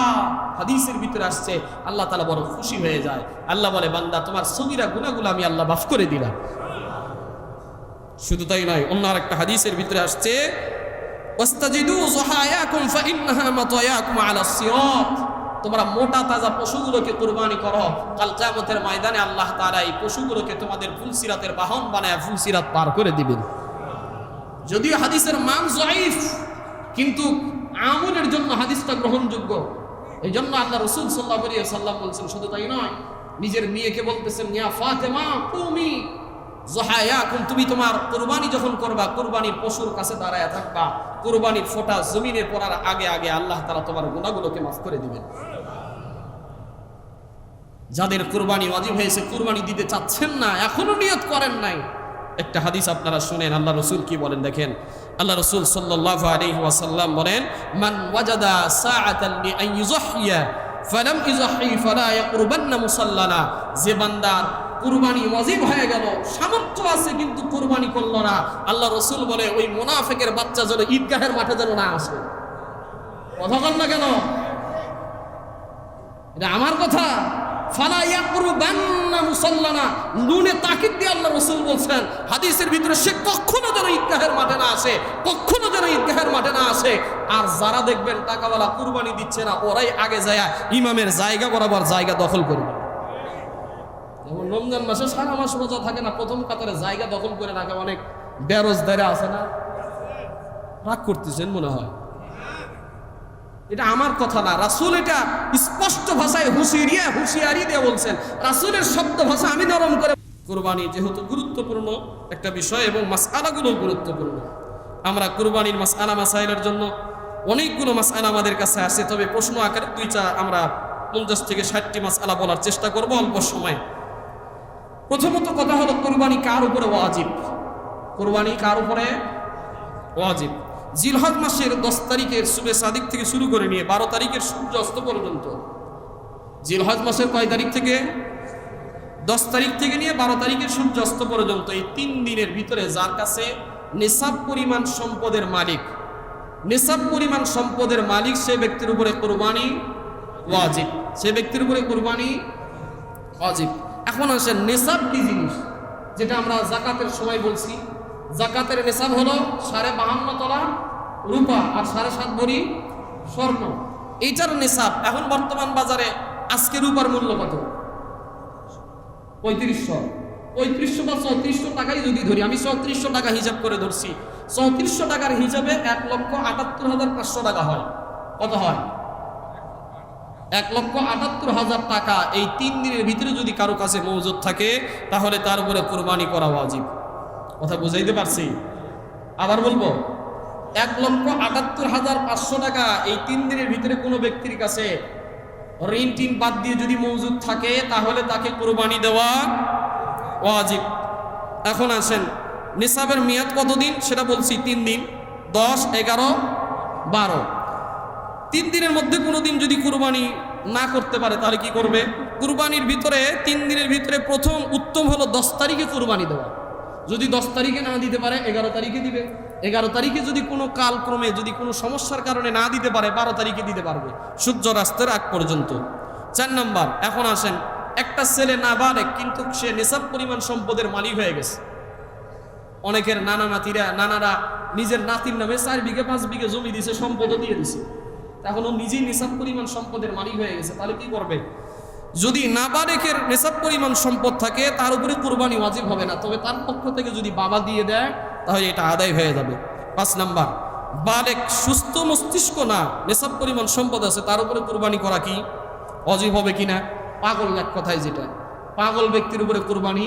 হাদিসের ভিতরে আসছে আল্লাহ তাআলা বড় খুশি হয়ে যায়। আল্লাহ বলে, বান্দা, তোমার সগীরা গুনাহগুলো আমি আল্লাহ মাফ করে দিলাম। শুধু তাই নয়, অন্য আরেকটা হাদিসের ভিতরে আসছে, ওয়াস্তাজিদু যুহায়াকুম ফাইন্নাহা মাতায়াকুম আলাস সিরাত। তোমরা মোটা তাজা পশুগুলোকে কুরবানি করো, কাল কিয়ামতের ময়দানে আল্লাহ তাআলা এই পশুগুলোকে তোমাদের ফুলসিরাতের বাহন বানায় ফুলসিরাত পার করে দিবেন। যদিও হাদিসের মান যায়ীফ, কিন্তু আমলের জন্য হাদিসটা গ্রহণযোগ্য। এই জন্য আল্লাহ রাসূল সাল্লাল্লাহু আলাইহি ওয়াসাল্লাম বলছেন, শুধু তাই নয়, নিজের মেয়েকে বলতেছেন, ইয়া ফাতেমা কুমি যুহায়াকুম, তুমি তোমার কুরবানি যখন করবা, কুরবানির পশুর কাছে দাঁড়ায় থাকবা, কুরবানির ফোঁটা জমিনে পড়ার আগে আগে আল্লাহ তাআলা তোমার গুনাহগুলোকে মাফ করে দিবেন। যাদের কুরবানি ওয়াজিব হয়েছে, কুরবানি দিতে চাচ্ছেন না, এখনো নিয়ত করেন নাই, একটা হাদিস আপনারা শুনেন আল্লাহ রাসূল কি বলেন। দেখেন, আল্লাহ রাসূল সাল্লাল্লাহু আলাইহি ওয়াসাল্লাম বলেন, মান ওয়াজাদা সাআতান লিআন ইউযহিয়া ফালাম ইযহি ফালা ইয়াকরুবান্না মুসাল্লানা। যে বান্দার কুরবানি ওয়াজিব হয়ে গেল, সামর্থ্য আছে কিন্তু কুরবানি করলো না, আল্লাহ রাসূল বলে ওই মুনাফিকের বাচ্চা যেন ঈদগাহের মাঠে যেন না আসে। কথা বল না কেন? এটা আমার কথা। ফালা ইয়াকরুবান্না মুসাল্লানা, নুনে তাকিদ দিয়ে আল্লাহ রাসূল বলছেন হাদিসের ভিতরে, সে কখনো যেন ঈদগাহের মাঠে না আসে, কখনো যেন ঈদগাহের মাঠে না আসে। আর যারা দেখবেন টাকাওয়ালা কুরবানি দিচ্ছে না, ওরাই আগে যায় ইমামের জায়গা বরাবর জায়গা দখল করবে। যেমন রমজান মাসে সারা মাস রোজা থাকে না, প্রথম কাতারে জায়গা দখল করে রাখে অনেক বেরোজগার আছে না? রাগ করতেছেন মনে হয়। এটা আমার কথা না, রাসূল এটা স্পষ্ট ভাষায় হুঁশিয়ারি দিয়ে বলছেন। রাসূলের শব্দ ভাষা আমি নরম করে। কুরবানি যেহেতু গুরুত্বপূর্ণ একটা বিষয় এবং মাসআলাগুলো গুরুত্বপূর্ণ, আমরা কুরবানির মাসআলা মাসাইলের জন্য অনেকগুলো মাসআলা আমাদের কাছে আছে, তবে প্রশ্ন আকারে দুইটা আমরা 50 থেকে 60টি মাসআলা বলার চেষ্টা করব অল্প সময়। প্রথমত কথা হলো, কুরবানি কার উপরে ওয়াজিব? কুরবানি কার উপরে ওয়াজিব? জিলহজ মাসের 10 তারিখের সুবে সাদিক থেকে শুরু করে নিয়ে 12 তারিখের সূর্য অস্ত পর্যন্ত, জিলহজ মাসের কয় তারিখ থেকে? 10 তারিখ থেকে নিয়ে 12 তারিখের সূর্য অস্ত পর্যন্ত, এই 3 দিনের ভিতরে যার কাছে নিসাব পরিমাণ সম্পদের মালিক, নিসাব পরিমাণ সম্পদের মালিক, সে ব্যক্তির উপরে কুরবানি ওয়াজিব। সে ব্যক্তির উপরে কুরবানি ওয়াজিব। এখন আসেন, নিসাব কি জিনিস? যেটা আমরা যাকাতের সময় বলছি, যাকাতের নিসাব হলো 52.5 তোলা রূপা আর 7.5 ভরি স্বর্ণ, এইটার নিসাব। এখন বর্তমান বাজারে আজকে রূপার মূল্য কত? 3500 বা 3400 টাকাই যদি ধরি, আমি 3400 টাকা হিসাব করে ধরছি, 3400 টাকার হিসাবে 1,78,500 টাকা হয়। কত হয়? 1,78,000 টাকা এই 3 দিনের ভিতরে যদি কারো কাছে মজুদ থাকে, তাহলে তার উপরে কুরবানি করা ওয়াজিব। কথা বুঝাইতে পারছি? আবার বলবো, 1,78,500 টাকা এই 3 দিনের ভিতরে কোনো ব্যক্তির কাছে ঋণ টিন বাদ দিয়ে যদি মজুদ থাকে, তাহলে তাকে কুরবানি দেওয়া ওয়াজিব। এখন আসেন, নিসাবের মেয়াদ কতদিন সেটা বলছি, 3 দিন, 10, 11, 12। 3 দিনের মধ্যে কোনো দিন যদি কুরবানি না করতে পারে, তাহলে কি করবে? কুরবানির ভিতরে 3 দিনের ভিতরে প্রথম উত্তম হলো 10 তারিখে কুরবানি দেওয়া। যদি 10 তারিখে না দিতে পারে 11 তারিখে দিবে, 11 তারিখে যদি কোনো কালক্রমে যদি কোনো সমস্যার কারণে না দিতে পারে 12 তারিখে দিতে পারবে, সূর্যাস্তের আগ পর্যন্ত। 4 নম্বর, এখন আসেন, একটা ছেলে নাবালেগ কিন্তু সে নিসাব পরিমাণ সম্পদের মালিক হয়ে গেছে। অনেকের নানারা নিজের নাতির নামে 4 বিঘা 5 বিঘা জমি দিছে, সম্পদও দিয়ে দিছে, এখন ও নিজেই নিসাব পরিমাণ সম্পদের মালিক হয়ে গেছে, তাহলে কি করবে? যদি নাবালেগের নিসাব পরিমাণ সম্পদ থাকে তার উপরে কুরবানি ওয়াজিব হবে না, তবে তার পক্ষ থেকে যদি বাবা দিয়ে দেয় তাহলে এটা আদায় হয়ে যাবে। 5 নাম্বার, বালেগ সুস্থ মস্তিষ্ক না, নিসাব পরিমাণ সম্পদ আছে, তার উপরে কুরবানি করা কি ওয়াজিব হবে কিনা? পাগল, এক কথায় যেটা, পাগল ব্যক্তির উপরে কুরবানি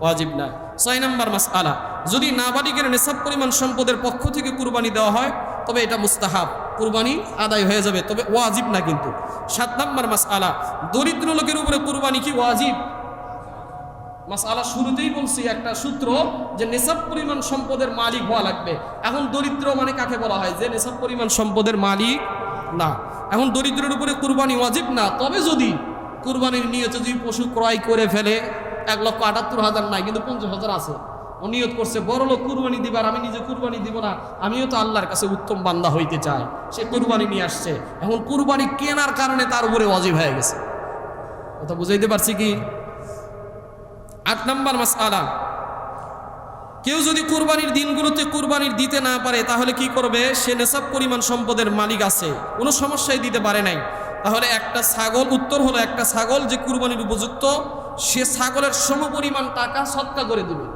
ওয়াজিব না। 6 নাম্বার মাসআলা, যদি নাবালিগের নিসাব পরিমাণ সম্পদের পক্ষ থেকে কুরবানি দেওয়া হয় তবে এটা মুস্তাহাব, কুরবানি আদায় হয়ে যাবে, তবে ওয়াজিব না কিন্তু। 7 নাম্বার মাসআলা, দরিদ্র লোকের উপরে কুরবানি কি ওয়াজিব? মাসআলা শুরুতেই বলছি একটা সূত্র যে নিসাব পরিমাণ সম্পদের মালিক হওয়া লাগবে। এখন দরিদ্র মানে কাকে বলা হয়? যে নিসাব পরিমাণ সম্পদের মালিক না। এখন দরিদ্রের উপরে কুরবানি ওয়াজিব না, তবে যদি কুরবানির নিয়তে যদি পশু ক্রয় করে ফেলে, 1,78,000 নাই কিন্তু 50,000 আছে, ও নিয়ত করছে বড় লোক কুরবানি দিবার, আমি নিজে কুরবানি দিব না, আমিও তো আল্লাহর কাছে উত্তম বান্দা হইতে চাই, সে কুরবানি নিয়ে আসছে, এখন কুরবানি কেনার কারণে তার উপরে ওয়াজিব হয়ে গেছে। কথা বুঝাইতে পারছি কি? 8 নাম্বার মাসআলা, কেউ যদি কুরবানির দিনগুলোতে কুরবানির দিতে না পারে তাহলে কি করবে? সে নেশাব পরিমাণ সম্পদের মালিক আছে, কোনো সমস্যাই দিতে পারে নাই, তাহলে একটা ছাগল, উত্তর হলো একটা ছাগল যে কুরবানির উপযুক্ত, সে ছাগলের সমপরিমাণ টাকা সদকা করে দিবে।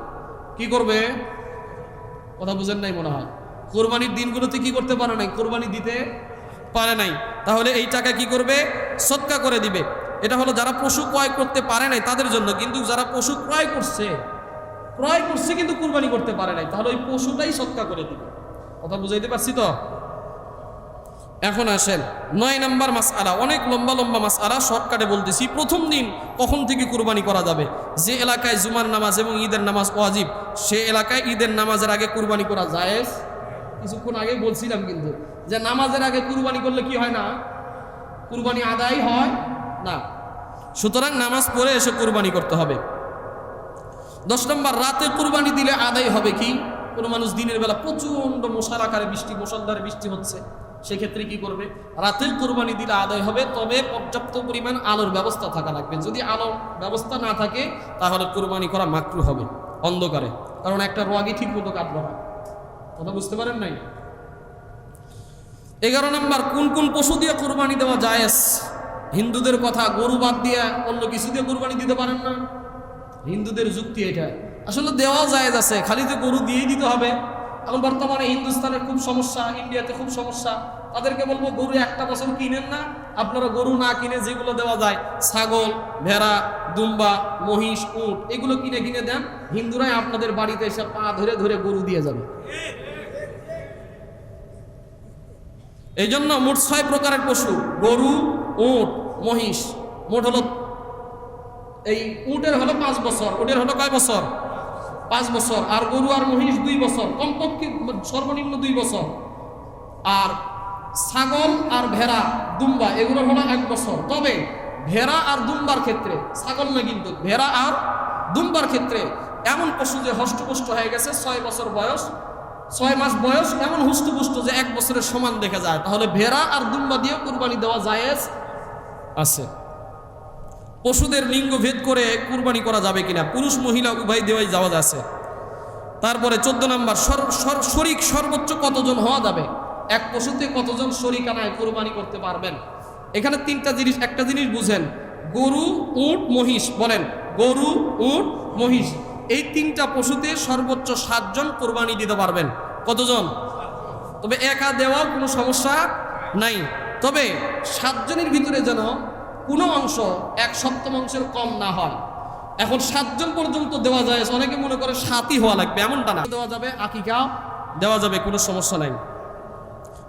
কি করবে? কথা বুঝেন নাই মনে হয়। কুরবানির দিনগুলোতে কি করতে পারে নাই? কুরবানি দিতে পারে নাই, তাহলে এই টাকা কি করবে? সদকা করে দিবে। এটা হলো যারা পশু ক্রয় করতে পারে নাই তাদের জন্য, কিন্তু যারা পশু ক্রয় করছে কিন্তু কুরবানি করতে পারে নাই, তাহলে ওই পশুটাই সদকা করে দিবে। কথা বুঝাইতে পারছি তো? এখন আসেন 9 নাম্বার মাসআলা, অনেক লম্বা মাসআলা, শর্টকাটে বলতেছি। প্রথম দিন কখন থেকে কুরবানি করা যাবে? যে এলাকায় জুমার নামাজ এবং ঈদের নামাজ ওয়াজিব, সে এলাকায় ঈদের নামাজের আগে কুরবানি করা জায়েজ। কিছুক্ষণ আগে বলছিলাম কিন্তু যে নামাজের আগে কুরবানি করলে কি হয় না? কুরবানি আদায় হয় না, সুতরাং নামাজ পড়ে এসে কুরবানি করতে হবে। 10 নম্বর, রাতে কুরবানি দিলে আদায় হবে কি? কোনো মানুষ দিনের বেলা প্রচন্ড মশার আকারে মুষলধারে বৃষ্টি হচ্ছে, সেক্ষেত্রে কি করবে? রাতের কুরবানি দিলে আদায় হবে, তবে পর্যাপ্ত পরিমাণ আলোর ব্যবস্থা থাকা লাগবে। যদি আলোর ব্যবস্থা না থাকে তাহলে কুরবানি করা মাকরু হবে অন্ধকারে, কারণ একটা রোগী ঠিক মতো কাটবে না। কথা বুঝতে পারেন নাই? 11 নম্বর, কোন কোন পশু দিয়ে কুরবানি দেওয়া জায়েজ? হিন্দুদের কথা, গরু বাদ দিয়ে অন্য কিছু দিয়ে কুরবানি দিতে পারেন না, হিন্দুদের যুক্তি এটা। আসলে দেওয়া জায়েজ আছে, খালি যে গরু দিয়েই দিতে হবে। এখন বর্তমানে হিন্দুস্তানের খুব সমস্যা, ইন্ডিয়াতে খুব সমস্যা, তাদেরকে বলবো গরু একটা বছর কিনেন না, আপনারা গরু না কিনে যেগুলো দেওয়া যায়, ছাগল, ভেড়া, দুম্বা, মহিষ, উট, এগুলো কিনে কিনে দেন, হিন্দুরাই আপনাদের বাড়িতে এসে পা ধরে ধরে গরু দিয়ে যাবে। এই জন্য মোট 6 প্রকারের পশু, গরু, উট, মহিষ, মোট হলো, এই উটের হলো 5 বছর, উটের হলো কয় বছর? 5 বছর, আর গরু আর মহিষ 2 বছর, কমপক্ষে সর্বনিম্ন 2 বছর, আর ছাগল আর ভেড়া, দুম্বা, এগুলো হলো 1 বছর। তবে ভেড়া আর দুম্বার ক্ষেত্রে, ছাগল না কিন্তু, ভেড়া আর দুম্বার ক্ষেত্রে এমন পশু যে হষ্টপুষ্ট হয়ে গেছে, 6 বছর বয়স, 6 মাস বয়স, এমন হুষ্টপুষ্ট যে 1 বছরের সমান দেখা যায়, তাহলে ভেড়া আর দুম্বা দিয়ে কুরবানি দেওয়া জায়েজ আছে। পশুদের লিঙ্গ ভেদ করে কুরবানি করা যাবে কিনা? পুরুষ মহিলা উভয় দেওয়াই যাওয়া আছে। তারপরে 14 নম্বর, শরিক সর্বোচ্চ কতজন হওয়া যাবে? এক পশুতে কতজন শরিকানায় কুরবানি করতে পারবেন? এখানে 3টা জিনিস, একটা জিনিস বুঝেন, গরু, উট, মহিষ, বলেন গরু, উট, মহিষ, এই 3টা পশুতে সর্বোচ্চ 7 জন কুরবানি দিতে পারবেন। কতজন? তবে একা দেওয়াও কোনো সমস্যা নাই, তবে 7 জনের ভিতরে যেন কোনো অংশ 1/7 কম না হয়। এখন 7 জন পর্যন্ত দেওয়া যায়, অনেকে মনে করে 7ই হওয়া লাগবে, এমনটা না, দেওয়া যাবে, আকিকা দেওয়া যাবে, কোনো সমস্যা নাই।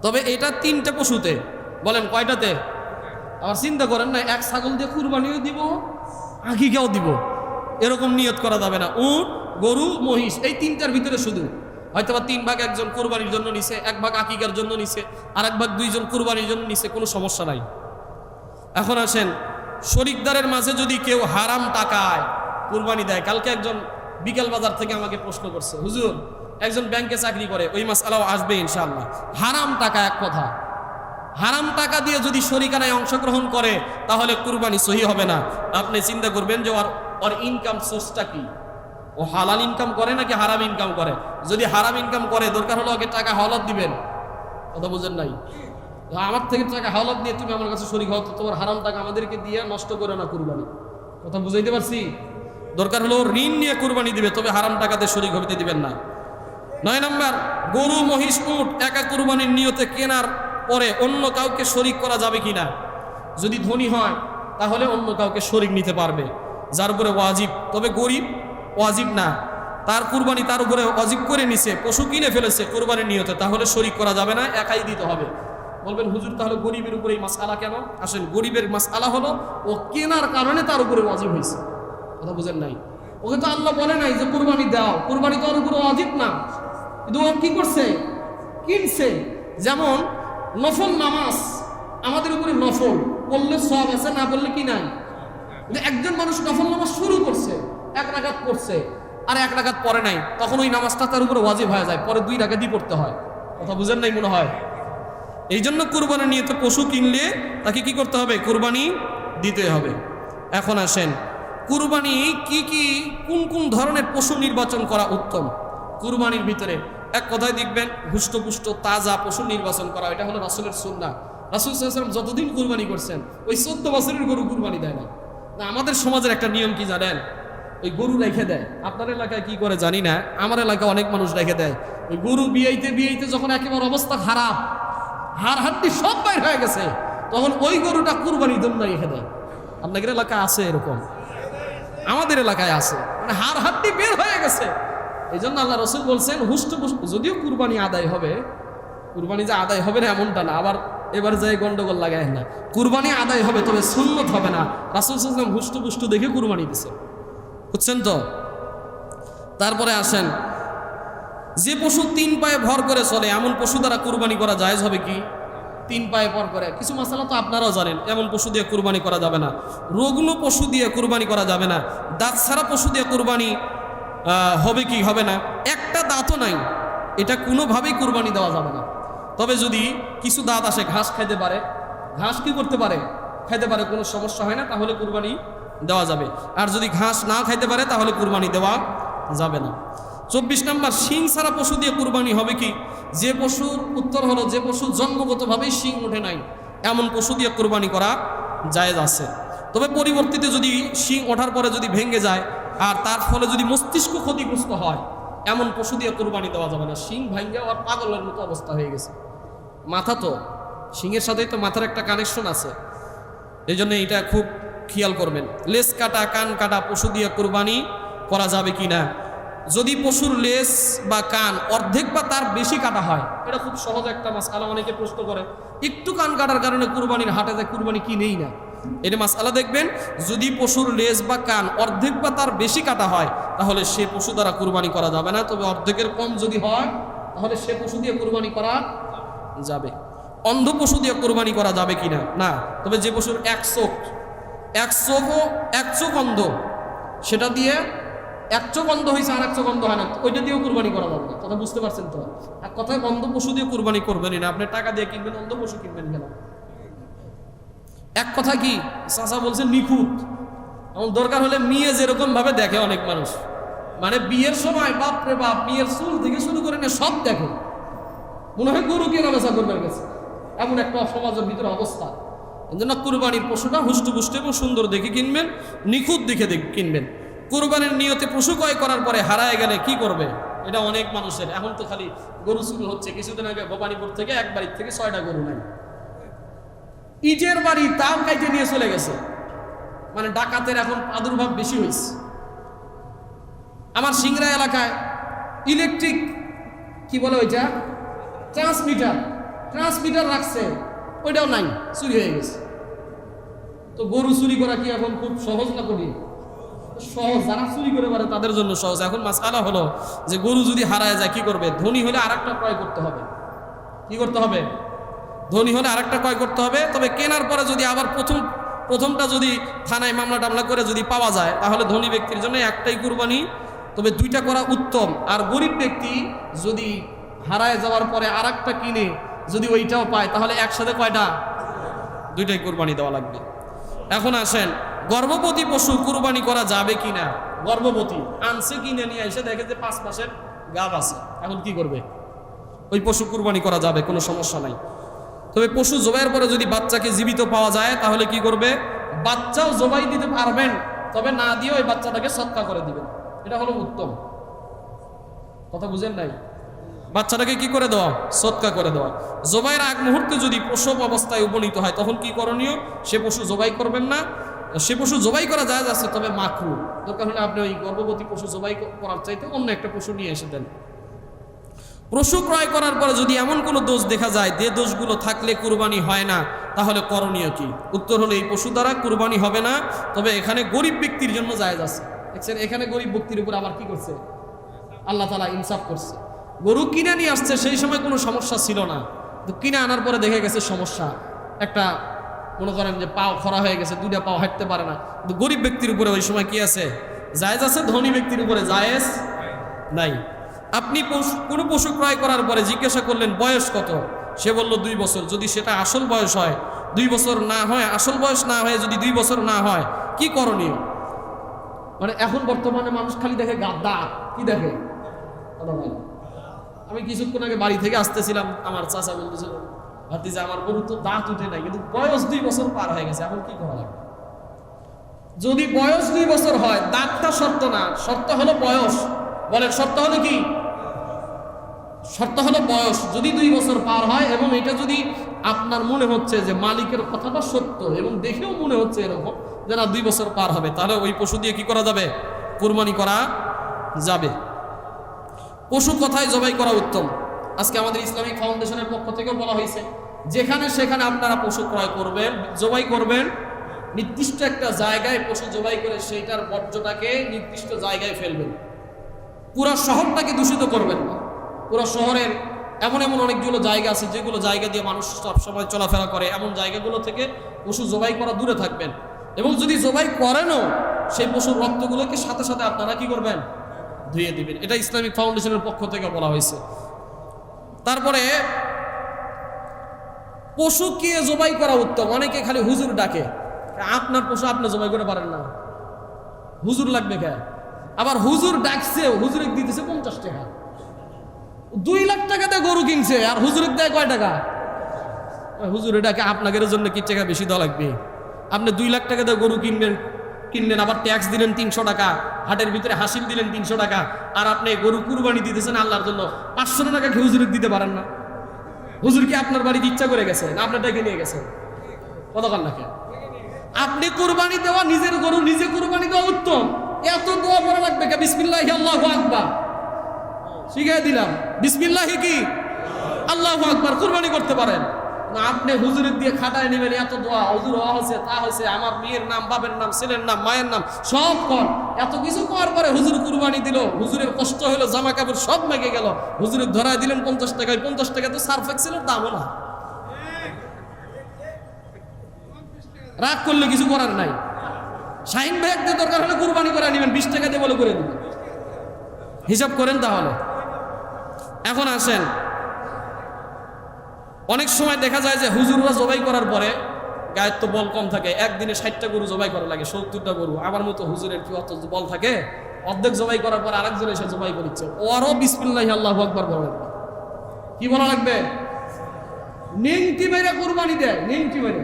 তবে এটা 3টে পশুতে, বলেন কয়টাতে? আবার চিন্তা করেন না, এক ছাগল দিয়ে কুরবানিও দিব, আকিকাও দিব, এরকম নিয়ত করা যাবে না। উট, গরু, মহিষ, এই 3টার ভিতরে শুধু হয়তো বা 3 ভাগ একজন কুরবানির জন্য নিছে, 1 ভাগ আকিকার জন্য নিছে, আর 1 ভাগ 2 জন কুরবানির জন্য নিছে, কোনো সমস্যা নাই। এখন আসেন, শরিকদারের মাঝে যদি কেউ হারাম টাকায় কুরবানি দেয়, কালকে একজন বিকেল বাজার থেকে আমাকে প্রশ্ন করছে, হুজুর একজন ব্যাংকে চাকরি করে, ওই মাসআলাও আসবে ইনশাআল্লাহ। হারাম টাকা, এক কথা, হারাম টাকা দিয়ে যদি শরিকানায় অংশগ্রহণ করে তাহলে কুরবানি সহি হবে না। আপনি চিন্তা করবেন যে ওর ইনকাম সোর্সটা কি, ও হালাল ইনকাম করে নাকি হারাম ইনকাম করে। যদি হারাম ইনকাম করে দরকার হলো ওকে টাকা হাওলাত দিবেন, কথা বুঝেন নাই? আমার থেকে টাকা হাওলাত নিয়ে তুমি আমার কাছে শরিক হও, তো তোমার হারাম টাকা আমাদেরকে দিয়ে নষ্ট করে না কুরবানি, কথা বুঝাইতে পারছি? দরকার হলো ঋণ নিয়ে কুরবানি দিবে, তবে হারাম টাকাতে শরিক হতে দিবেন না। 9 নম্বর, গরু মহিষ উট একা কুরবানির নিয়তে কেনার পরে অন্য কাউকে শরিক করা যাবে কিনা। যদি ধনী হয় তাহলে অন্য কাউকে শরিক নিতে পারবে, যার উপরে ওয়াজিব। তবে গরিব ওয়াজিব না, তার কুরবানি তার উপরে ওয়াজিব করে নিছে, পশু কিনে ফেলেছে কুরবানির নিয়তে, তাহলে শরিক করা যাবে না, একাই দিতে হবে। বলবেন হুজুর তাহলে গরিবের উপরে এই মাসআলা কেন? আসেন, গরিবের মাসআলা হলো ও কেনার কারণে তার উপরে ওয়াজিব হয়েছে, কথা বুঝেন নাই? ওকে তো আল্লাহ বলে নাই যে কুরবানি দাও, কুরবানি তো ওর উপরে ওয়াজিব না, কিন্তু ও কি করছে? কিনছে। যেমন নফল নামাজ আমাদের উপরে নফল, পড়লে সওয়াব আছে, না পড়লে কি নাই। একজন মানুষ নফল নামাজ শুরু করছে, 1 রাকাত পড়ছে, আর 1 রাকাত পড়ে নাই, তখন ওই নামাজটা তার উপরে ওয়াজিব হয়ে যায়, পরে 2 রাকাতই পড়তে হয়, কথা বুঝেন নাই মনে হয়? এই জন্য কুরবানি নিয়ে তো পশু কিনলে তাকে কি করতে হবে? কুরবানি দিতে হবে। এখন আসেন, কুরবানি কি কি কোন কোন ধরনের পশু নির্বাচন করা উত্তম। কুরবানির ভিতরে এক কথায় দেখবেন হুষ্টপুষ্ট তাজা পশু নির্বাচন করা, এটা হলো রাসূলের সুন্নাহ। রাসূল সাল্লাল্লাহু আলাইহি ওয়াসাল্লাম যতদিন কুরবানি করছেন ওই 14 বছরের গরু কুরবানি দেয় না। আমাদের সমাজের একটা নিয়ম কি জানেন? ওই গরু রেখে দেয়। আপনার এলাকায় কি করে জানি না, আমার এলাকায় অনেক মানুষ রেখে দেয়। ওই গরু বিয়াইতে যখন একেবারে অবস্থা খারাপ, হাড় হাড্ডি সব বাইর হয়ে গেছে, তখন ওই গরুটা কুরবানির জন্য রেখে দেয়। আপনাদের এলাকায় আছে এরকম? আমাদের এলাকায় আছে, মানে হাড় হাড্ডি বের হয়ে গেছে। এই জন্য আল্লাহ রাসূল বলছেন হুষ্টপুষ্ট, যদিও কুরবানি আদায় হবে, কুরবানি যে আদায় হবে না এমনটা না, আবার এবার যাই গন্ডগোল লাগায় না, কুরবানি আদায় হবে তবে সুন্নত হবে না। রাসূল সাল্লাল্লাহু আলাইহি ওয়াসাল্লাম হুষ্টপুষ্ট দেখে কুরবানি দিছে, বুঝছেন তো? তারপরে আসেন, যে পশু 3 পায়ে ভর করে চলে এমন পশু দ্বারা কুরবানি করা জায়েজ হবে কি? 3 পায়ে ভর করে, কিছু মাসালা তো আপনারাও জানেন, এমন পশু দিয়ে কুরবানি করা যাবে না। রোগনু পশু দিয়ে কুরবানি করা যাবে না। দাঁত ছাড়া পশু দিয়ে কুরবানি হবে কি? হবে না। একটা দাঁতও নাই, এটা কোনোভাবেই কুরবানি দেওয়া যাবে না। তবে যদি কিছু দাঁত আসে, ঘাস খাইতে পারে, ঘাস কি করতে পারে? খাইতে পারে, কোনো সমস্যা হয় না, তাহলে কুরবানি দেওয়া যাবে। আর যদি ঘাস না খাইতে পারে তাহলে কুরবানি দেওয়া যাবে না। 24 নম্বর, শিং ছাড়া পশু দিয়ে কুরবানি হবে কি? যে পশুর উত্তর হলো যে পশু জন্মগতভাবেই শিং ওঠে নাই, এমন পশু দিয়ে কুরবানি করা জায়েজ আছে। তবে পরিবর্তিতে যদি শিং ওঠার পরে যদি ভেঙে যায় আর তার ফলে যদি মস্তিষ্ক ক্ষতিগ্রস্ত হয়, এমন পশু দিয়ে কুরবানি দেওয়া যাবে না। শিং ভাঙ্গা আর পাগলের মতো অবস্থা হয়ে গেছে, মাথা তো শিংয়ের সাথেই তো মাথার একটা কানেকশন আছে, এই জন্য এটা খুব খেয়াল করবেন। লেজ কাটা কান কাটা পশু দিয়ে কুরবানি করা যাবে কি না। যদি পশুর লেজ বা কান অর্ধেক বা তার বেশি কাটা হয়, এটা খুব সহজ একটা মাসআলা, অনেকে প্রশ্ন করে একটু কান কাটার কারণে কুরবানির হাটে যায় কুরবানি কি নেই না, এটা মাসআলা দেখবেন। যদি পশুর লেজ বা কান অর্ধেক বা তার বেশি কাটা হয় তাহলে সে পশু দ্বারা কুরবানি করা যাবে না। তবে অর্ধেকের কম যদি হয় তাহলে সে পশু দিয়ে কুরবানি করা যাবে। অন্ধ পশু দিয়ে কুরবানি করা যাবে কিনা? না। তবে যে পশুর এক চোখ অন্ধ, সেটা দিয়ে এক চোখ অন্ধ হয়েছে আর এক চোখ অন্ধ হয় না, ওইটা দিয়েও কুরবানি করা যাবে না, কথা বুঝতে পারছেন তো? এক কথায় অন্ধ পশু দিয়ে কুরবানি করবেনই না। আপনি টাকা দিয়ে কিনবেন, অন্ধ পশু কিনবেন কেন? এক কথা কি চাচা বলছেন নিখুঁত, এমন দরকার হলে মেয়ে যেরকম ভাবে দেখে অনেক মানুষ, মানে বিয়ের সময় বাপরে বাপ মেয়ের চুল থেকে শুরু করে নিয়ে সব দেখো, মনে হয় গরু কেনা বেচা করবার গেছে, এমন একটা সমাজের ভিতরে অবস্থা। এই জন্য কুরবানির পশুটা হুষ্টপুষ্ট এবং সুন্দর দেখে কিনবেন, নিখুঁত দেখে কিনবেন। কুরবানির নিয়তে পশু ক্রয় করার পরে হারায় গেলে কি করবে? এটা অনেক মানুষের, এখন তো খালি গরু চুরি হচ্ছে। কিছুদিন আগে ভবানীপুর থেকে এক বাড়ির থেকে 6টা গরু নাই, ইজের বাড়ি তাও কাইতে নিয়ে চলে গেছে, মানে ডাকাতের এখন প্রাদুর্ভাব বেশি হয়েছে। আমার সিংড়া এলাকায় ইলেকট্রিক কি বলে ওইটা ট্রান্সমিটার রাখছে, ওইটাও নাই, চুরি হয়ে গেছে। তো গরু চুরি করা কি এখন খুব সহজ না কঠিন? সহজ, যারা চুরি করে পারে তাদের জন্য সহজ। এখন মাসআলা হলো যে গরু যদি হারায় যায় কি করবে? ধনী হলে আরেকটা ক্রয় করতে হবে। কি করতে হবে? ধনী হলে আরেকটা ক্রয় করতে হবে। তবে কেনার পরে যদি আবার প্রথমটা যদি থানায় মামলা টামলা করে যদি পাওয়া যায় তাহলে ধনী ব্যক্তির জন্য একটাই কুরবানি তবে দুইটা করা উত্তম। আর গরিব ব্যক্তি যদি হারায় যাওয়ার পরে আর একটা কিনে যদি ওইটাও পায়, তাহলে একসাথে কয়টা? দুইটাই কুরবানি দেওয়া লাগবে। এখন আসেন, গর্ভবতী পশু কুরবানি করা যাবে কিনা? গর্ভবতী আনছে, কিনে নিয়ে এসে দেখে যে 5 মাসের গাভ আছে, এখন কি করবে? ওই পশু কুরবানি করা যাবে, কোনো সমস্যা নাই। তবে পশু জবাইয়ের পরে যদি বাচ্চাকে জীবিত পাওয়া যায়, তাহলে কি করবে? বাচ্চাও জবাই দিতে পারবেন, তবে না দিয়ে ওই বাচ্চাটাকে সৎকা করে দিবেন। এটা হলো উত্তম। কথা বুঝেন নাই? বাচ্চাটাকে কি করে দেওয়া? সৎকা করে দেওয়া। জবাইয়ের আগ মুহূর্তে যদি প্রসব অবস্থায় উপনীত হয়, তখন কি করণীয়? সে পশু জবাই করবেন না। সে পশু জবাই করা যায় আছে, তবে মাকরু। দরকার হলে আপনি ওই গর্ভবতী পশু জবাই করার চাইতে অন্য একটা পশু নিয়ে এসে দেন। পশু ক্রয় করার পরে যদি এমন কোনো দোষ দেখা যায়, যে দোষগুলো থাকলে কুরবানি হয় না, তাহলে করণীয় কি? উত্তর হলো, এই পশু দ্বারা কুরবানি হবে না। তবে এখানে গরিব ব্যক্তির জন্য জায়েজ আছে। দেখছেন, এখানে গরিব ব্যক্তির উপর আবার কি করছে? আল্লাহ তাআলা ইনসাফ করছে। গরু কিনে নিয়ে আসছে, সেই সময় কোনো সমস্যা ছিল না, তো কিনে আনার পরে দেখে গেছে সমস্যা, একটা মনে করেন যে পাও খরা হয়ে গেছে, 2টা পাও হাঁটতে পারে না। তো গরিব ব্যক্তির উপরে ওই সময় কি আছে? জায়েজ আছে। ধনী ব্যক্তির উপরে জায়েজ নাই। আপনি কোনো পশু ক্রয় করার পরে জিজ্ঞাসা করলেন বয়স কত, সে বলল 2 বছর। যদি সেটা আসল বয়স হয়, 2 বছর না হয়, আসল বয়স না হয়, যদি 2 বছর না হয়, কি করণীয়? মানে এখন বর্তমানে মানুষ খালি দেখে গাদা, কি দেখে? আমি কিছুক্ষণ আগে বাড়ি থেকে আসতেছিলাম, আমার চাচা বলতেছিল, ভাতিজা আমার গরু তো দাঁত উঠে নাই, কিন্তু বয়স 2 বছর পার হয়ে গেছে, এখন কি করা লাগবে? যদি বয়স 2 বছর হয়, দাঁতটা শর্ত না, শর্ত হলো বয়স। বলেন, শর্ত হলো কি? শর্ত হলো বয়স। যদি 2 বছর পার হয় এবং এটা যদি আপনার মনে হচ্ছে যে মালিকের কথাটা সত্য এবং দেখেও মনে হচ্ছে এরকম যে না 2 বছর পার হবে, তাহলে ওই পশু দিয়ে কি করা যাবে? কুরবানি করা যাবে। পশু কোথায় জবাই করা উত্তম? আজকে আমাদের ইসলামিক ফাউন্ডেশনের পক্ষ থেকেও বলা হয়েছে, যেখানে সেখানে আপনারা পশু ক্রয় করবেন, জবাই করবেন, নির্দিষ্ট একটা জায়গায় পশু জবাই করে সেইটার বর্জ্যটাকে নির্দিষ্ট জায়গায় ফেলবেন। পুরো শহরটাকে দূষিত করবেন না। পুরো শহরের এমন এমন অনেকগুলো জায়গা আছে, যেগুলো জায়গা দিয়ে মানুষ সবসময় চলাফেরা করে, এমন জায়গাগুলো থেকে পশু জবাই করা দূরে থাকবেন। এবং যদি জবাই করেনও, সেই পশুর রক্তগুলোকে সাথে সাথে আপনারা কি করবেন? ধুয়ে দিবেন। এটা ইসলামিক ফাউন্ডেশনের পক্ষ থেকে বলা হয়েছে। তারপরে পশু কে জবাই করা উত্তম? অনেকে খালি হুজুর ডাকে, আপনার পশু আপনি জবাই করে পারেন না, হুজুর লাগবে কে? আবার হুজুর ডাকছে, হুজুরে দিতেছে 50 টাকা। 2 লাখ টাকা দিয়ে গরু কিনছে, আর হুজুরে দেয় কয় টাকা? হুজুরে ডাকে আপনাদের জন্য কি টাকা বেশি দেওয়া লাগবে? আপনি 2 লাখ টাকা দিয়ে গরু কিনলেন, আবার ট্যাক্স দিলেন 300 টাকা, হাটের ভিতরে হাসিল দিলেন 300 টাকা, আর আপনি গরু কুরবানি দিতেছেন আল্লাহর জন্য 500 টাকা কি হুজুরে দিতে পারেন না? হুজুর কি আপনার বাড়িতে ইচ্ছা করে গেছে না আপনার ডেকে নিয়ে গেছে? কতক্ষণ নাকি আপনি কুরবানি দেওয়া, নিজের গরু নিজে কুরবানি দেওয়া উত্তম। এত দোয়া করা লাগবে কে? বিসমিল্লাহি আল্লাহু আকবার শিখিয়ে দিলাম। বিসমিল্লাহি কি? আল্লাহু আকবার কুরবানি করতে পারেন না। আপনি হুজুরের দিয়ে খাটায় নেবেন এত দোয়া, হুজুর হয়েছে, তা হয়েছে, আমার মেয়ের নাম, বাপের নাম, ছেলের নাম, মায়ের নাম সব কর। এত কিছু করার পরে হুজুর কুরবানি দিল, হুজুরের কষ্ট হলো, জামা কাপড় সব মেগে গেল, হুজুরের ধরায় দিলেন 50 টাকায়। 50 টাকা তো সার্ফ এক্সেলের দামও না। রাগ করলে কিছু করার নাই। শাহিন ভাই একটা দরকার হলে কুরবানি করে নেবেন, 20 টাকা দিয়ে বলে করে দিবেন, হিসাব করেন তাহলে। এখন আসেন, অনেক সময় দেখা যায় যে হুজুররা জবাই করার পরে গায়ের তো বল কম থাকে, একদিনে 60টা গরু জবাই করা লাগে, 70টা গরু। আমার মতো হুজুরের কি অত বল থাকে? অর্ধেক জবাই করার পর আরেকজন এসে জবাই করিচ্ছে, ওরও বিসমিল্লাহি আল্লাহু আকবার বলা লাগবে। কি বলা লাগবে? নিংটি মেরে কুরবানি দেয়, নিংটি মেরে।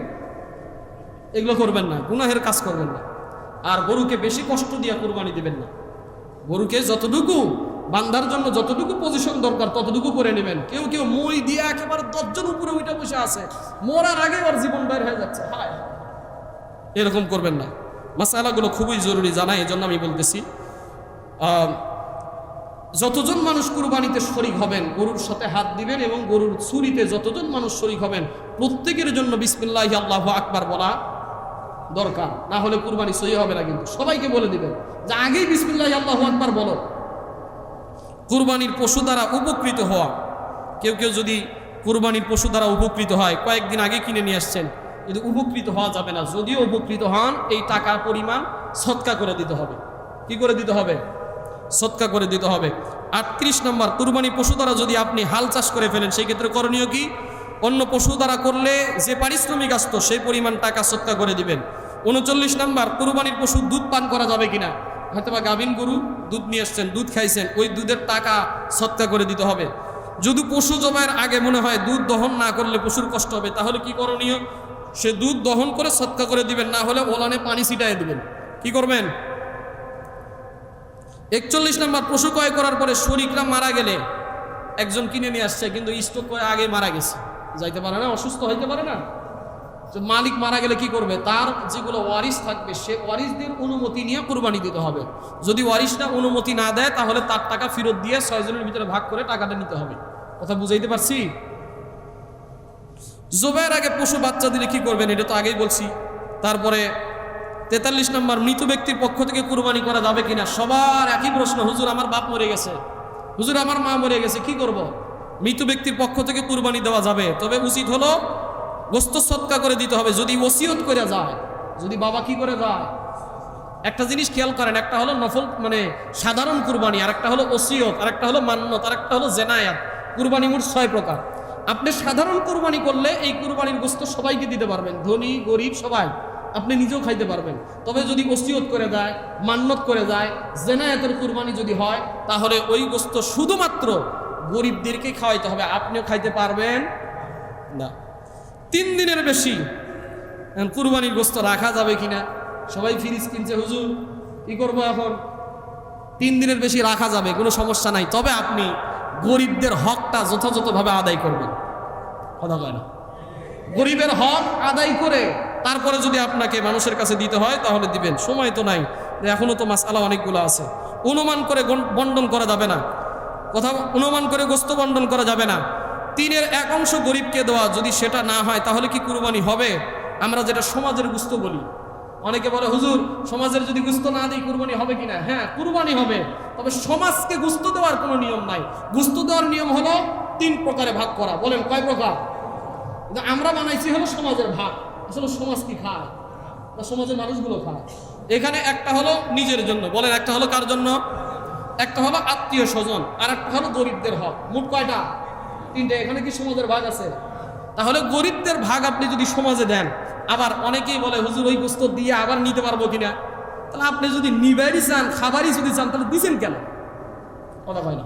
এগুলো করবেন না, গুনাহের কাজ করবেন না। আর গরুকে বেশি কষ্ট দিয়ে কুরবানি দিবেন না। গরুকে যতটুকু বান্দার জন্য যতটুকু পজিশন দরকার ততটুকু করে নেবেন। কেউ কেউ মই দিয়ে একেবারে 10 জন উপরে উঠে বসে আছে, মরার আগে ওর জীবন বের হয়ে যাচ্ছে, হায়, এরকম করবেন না। মাসালাগুলো খুবই জরুরি জানা, এই জন্য আমি বলতেছি। যতজন মানুষ কুরবানিতে শরীক হবেন, গরুর সাথে হাত দিবেন এবং গরুর ছুরিতে যতজন মানুষ শরীক হবেন, প্রত্যেকের জন্য বিসমিল্লাহি আল্লাহু আকবার বলা দরকার, না হলে কুরবানি সহি হবে না। কিন্তু সবাইকে বলে দিবেন যে আগেই বিসমিল্লাহি আল্লাহু আকবার বলো। কুরবানির পশু দ্বারা উপকৃত হওয়া, কেউ কেউ যদি কুরবানির পশু দ্বারা উপকৃত হয়, কয়েকদিন আগে কিনে নিয়ে আসছেন, কিন্তু উপকৃত হওয়া যাবে না। যদিও উপকৃত হন, এই টাকার পরিমাণ সদকা করে দিতে হবে। কি করে দিতে হবে? সদকা করে দিতে হবে। 38 নম্বর, কুরবানি পশু দ্বারা যদি আপনি হাল চাষ করে ফেলেন সেই ক্ষেত্রে করণীয় কি? অন্য পশু দ্বারা করলে যে পারিশ্রমিক আসতো সেই পরিমাণ টাকা সদকা করে দিবেন। 39 নম্বর, কুরবানির পশু দুধ পান করা যাবে কিনা? হয়তো বা গাভীন গরু দুধ নিয়ে আসছেন, দুধ খাইছেন, ওই দুধের টাকা সদকা করে দিতে হবে। যদি পশু জবাইয়ের আগে মনে হয় দুধ দহন না করলে পশুর কষ্ট হবে, তাহলে কি করণীয়? সে দুধ দহন করে সদকা করে দিবেন, না হলে ওলানে পানি ছিটাই দিবেন। কি করবেন? 41 নম্বর, পশু ক্রয় করার পরে শরীকরা মারা গেলে, একজন কিনে নিয়ে আসছে কিন্তু স্টক করে আগে মারা গেছে, যাইতে পারে না, অসুস্থ হইতে পারে না, তো মালিক মারা গেলে কি করবে? তার যেগুলো ওয়ারিস থাকবে সে ওয়ারিসদের অনুমতি নিয়ে কুরবানি দিতে হবে। যদি ওয়ারিসটা অনুমতি না দেয় তাহলে তার টাকা ফেরত দিয়ে 6 জনের ভিতরে ভাগ করে টাকাটা নিতে হবে। কথা বুঝাইতে পারছি? জবাইয়ের আগে পশু বাচ্চা দিলে কি করবেন? এটা তো আগেই বলছি। তারপরে 43 নম্বর, মৃত ব্যক্তির পক্ষ থেকে কুরবানি করা যাবে কিনা? সবার একই প্রশ্ন, হুজুর আমার বাপ মরে গেছে, হুজুর আমার মা মরে গেছে, কি করব? মৃত ব্যক্তির পক্ষ থেকে কুরবানি দেওয়া যাবে, তবে উচিত হলো গোস্ত সদকা করে দিতে হবে যদি ওসিয়ত করে যায়। যদি বাবা কি করে যায়? একটা জিনিস খেয়াল করেন, একটা হলো নফল মানে সাধারণ কুরবানি, আর একটা হলো ওসিয়ত, আর একটা হলো মান্নত, আর একটা হলো জেনায়াত। কুরবানি মোট 6 প্রকার। আপনি সাধারণ কুরবানি করলে এই কুরবানির গোস্ত সবাইকে দিতে পারবেন, ধনী গরিব সবাই, আপনি নিজেও খাইতে পারবেন। তবে যদি ওসিয়ত করে যায়, মান্নত করে যায়, জেনায়াতের কুরবানি যদি হয়, তাহলে ওই গোস্ত শুধুমাত্র গরিবদেরকে খাওয়াইতে হবে, আপনিও খাইতে পারবেন না। 3 দিনের বেশি কুরবানির গোস্ত রাখা যাবে কিনা? সবাই ফ্রিজ কিনছে, হুজুর কি করব এখন? 3 দিনের বেশি রাখা যাবে, কোনো সমস্যা নাই, তবে আপনি গরিবদের হকটা যথাযথভাবে আদায় করবেন। কথা কয় না? গরিবের হক আদায় করে তারপরে যদি আপনাকে মানুষের কাছে দিতে হয় তাহলে দিবেন। সময় তো নাই, এখনো তো মাসআলা অনেকগুলো আছে। অনুমান করে বন্টন করা যাবে না, কথা অনুমান করে গোস্ত বন্টন করা যাবে না। 3-এর 1 অংশ গরিবকে দেওয়া, যদি সেটা না হয় তাহলে কি কুরবানি হবে? আমরা যেটা সমাজের গোস্ত বলি, অনেকে বলে হুজুর সমাজের যদি গোস্ত না দিই কুরবানি হবে কিনা? হ্যাঁ, কুরবানি হবে, তবে সমাজকে গোস্ত দেওয়ার কোনো নিয়ম নাই। গোস্ত দেওয়ার নিয়ম হলো 3 প্রকারে ভাগ করা। বলেন কয় প্রকার? আমরা বানাইছি হলো সমাজের ভাগ। আসলে সমাজ কি খায়? না সমাজের মানুষগুলো খায়। এখানে একটা হলো নিজের জন্য, বলেন একটা হলো কার জন্য? একটা হলো আত্মীয় স্বজন, আর একটা হলো গরিবদের হক। মোট কয়টা? 3টে। এখানে কি সমাজের ভাগ আছে? তাহলে গরিবদের ভাগ আপনি যদি সমাজে দেন, আবার অনেকেই বলে হুজুর ওই গোস্ত দিয়ে আবার নিতে পারবো কিনা? তাহলে আপনি যদি নিবারই চান, খাবারই যদি চান, তাহলে দিছেন কেন? কথা হয় না।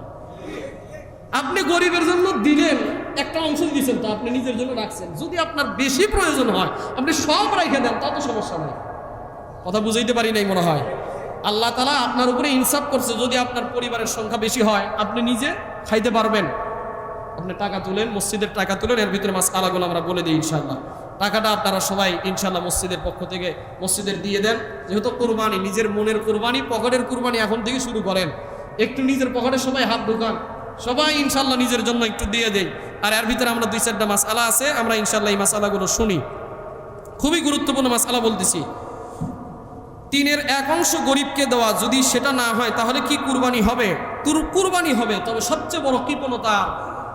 আপনি গরিবের জন্য দিলেন, একটা অংশ দিয়েছেন, তো আপনি নিজের জন্য রাখছেন। যদি আপনার বেশি প্রয়োজন হয় আপনি সব রেখে দেন, তা তো সমস্যা নেই। কথা বুঝাইতে পারি নাই মনে হয়। আল্লাহ তাআলা আপনার উপরে ইনসাফ করছে, যদি আপনার পরিবারের সংখ্যা বেশি হয় আপনি নিজে খাইতে পারবেন। আপনি টাকা তুলেন, মসজিদের টাকা তুলেন, এর ভিতরে মাসআলাগুলো আমরা বলে দিই ইনশাআল্লাহ। টাকাটা আপনারা সবাই ইনশাআল্লাহ মসজিদের পক্ষ থেকে মসজিদের দিয়ে দেন। যেহেতু কুরবানি, নিজের মনের কুরবানি, পকেটের কুরবানি এখন থেকে শুরু করেন। একটু নিজের পকেটে সবাই হাত ঢুকান, সবাই ইনশাআল্লাহ নিজের জন্য একটু দিয়ে দেই। আর এর ভিতরে আমরা 2-4টা মাসআলা আছে, আমরা ইনশাআল্লাহ এই মাসআলাগুলো শুনি। খুবই গুরুত্বপূর্ণ মাসআলা বলতেছি। 3-এর 1 অংশ গরিবকে দেওয়া, যদি সেটা না হয় তাহলে কি কুরবানি হবে? কুরবানি হবে, তবে সবচেয়ে বড় কৃপণতার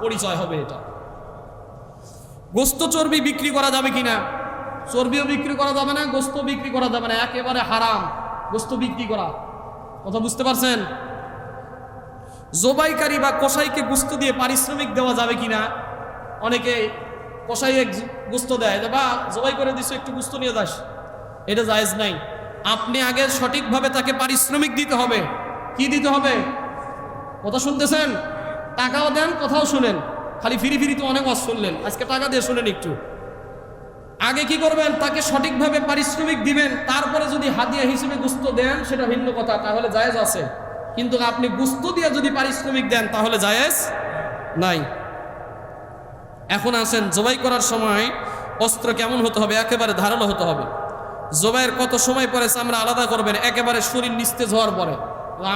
পরিচয় হবে এটা। গোস্ত চর্বি বিক্রি করা যাবে কিনা? চর্বিও বিক্রি করা যাবে না, গোস্ত বিক্রি করা যাবে না, একেবারে হারাম গোস্ত বিক্রি করা। কথা বুঝতে পারছেন? জবাইকারী বা কসাইকে গোস্ত দিয়ে পারিশ্রমিক দেওয়া যাবে কিনা? অনেকে কসাই গোস্ত দেয়, বা জবাই করে দিছো একটু গোস্ত নিয়ে যাস, এটা জায়েজ নাই। আপনি আগে সঠিকভাবে তাকে পারিশ্রমিক দিতে হবে। কি দিতে হবে? কথা শুনতেছেন? টাকাও দেন, কথাও শুনেন। খালি ফিরি ফিরি তো অনেক ওয়াজ শুনলেন, আজকে টাকা দিয়ে শুনেন একটু। আগে কি করবেন? তাকে সঠিকভাবে পারিশ্রমিক দিবেন, তারপরে যদি হাদিয়া হিসেবে গোস্ত দেন সেটা ভিন্ন কথা, তাহলে জায়েজ আছে। কিন্তু আপনি গোস্ত দিয়ে যদি পারিশ্রমিক দেন তাহলে জায়েজ নাই। এখন আসেন, জবাই করার সময় অস্ত্র কেমন হতে হবে? একেবারে ধারালো হতে হবে। জবাইয়ের কত সময় পরে চামড়া আলাদা করবেন? একেবারে শরীর নিস্তেজ হওয়ার পরে।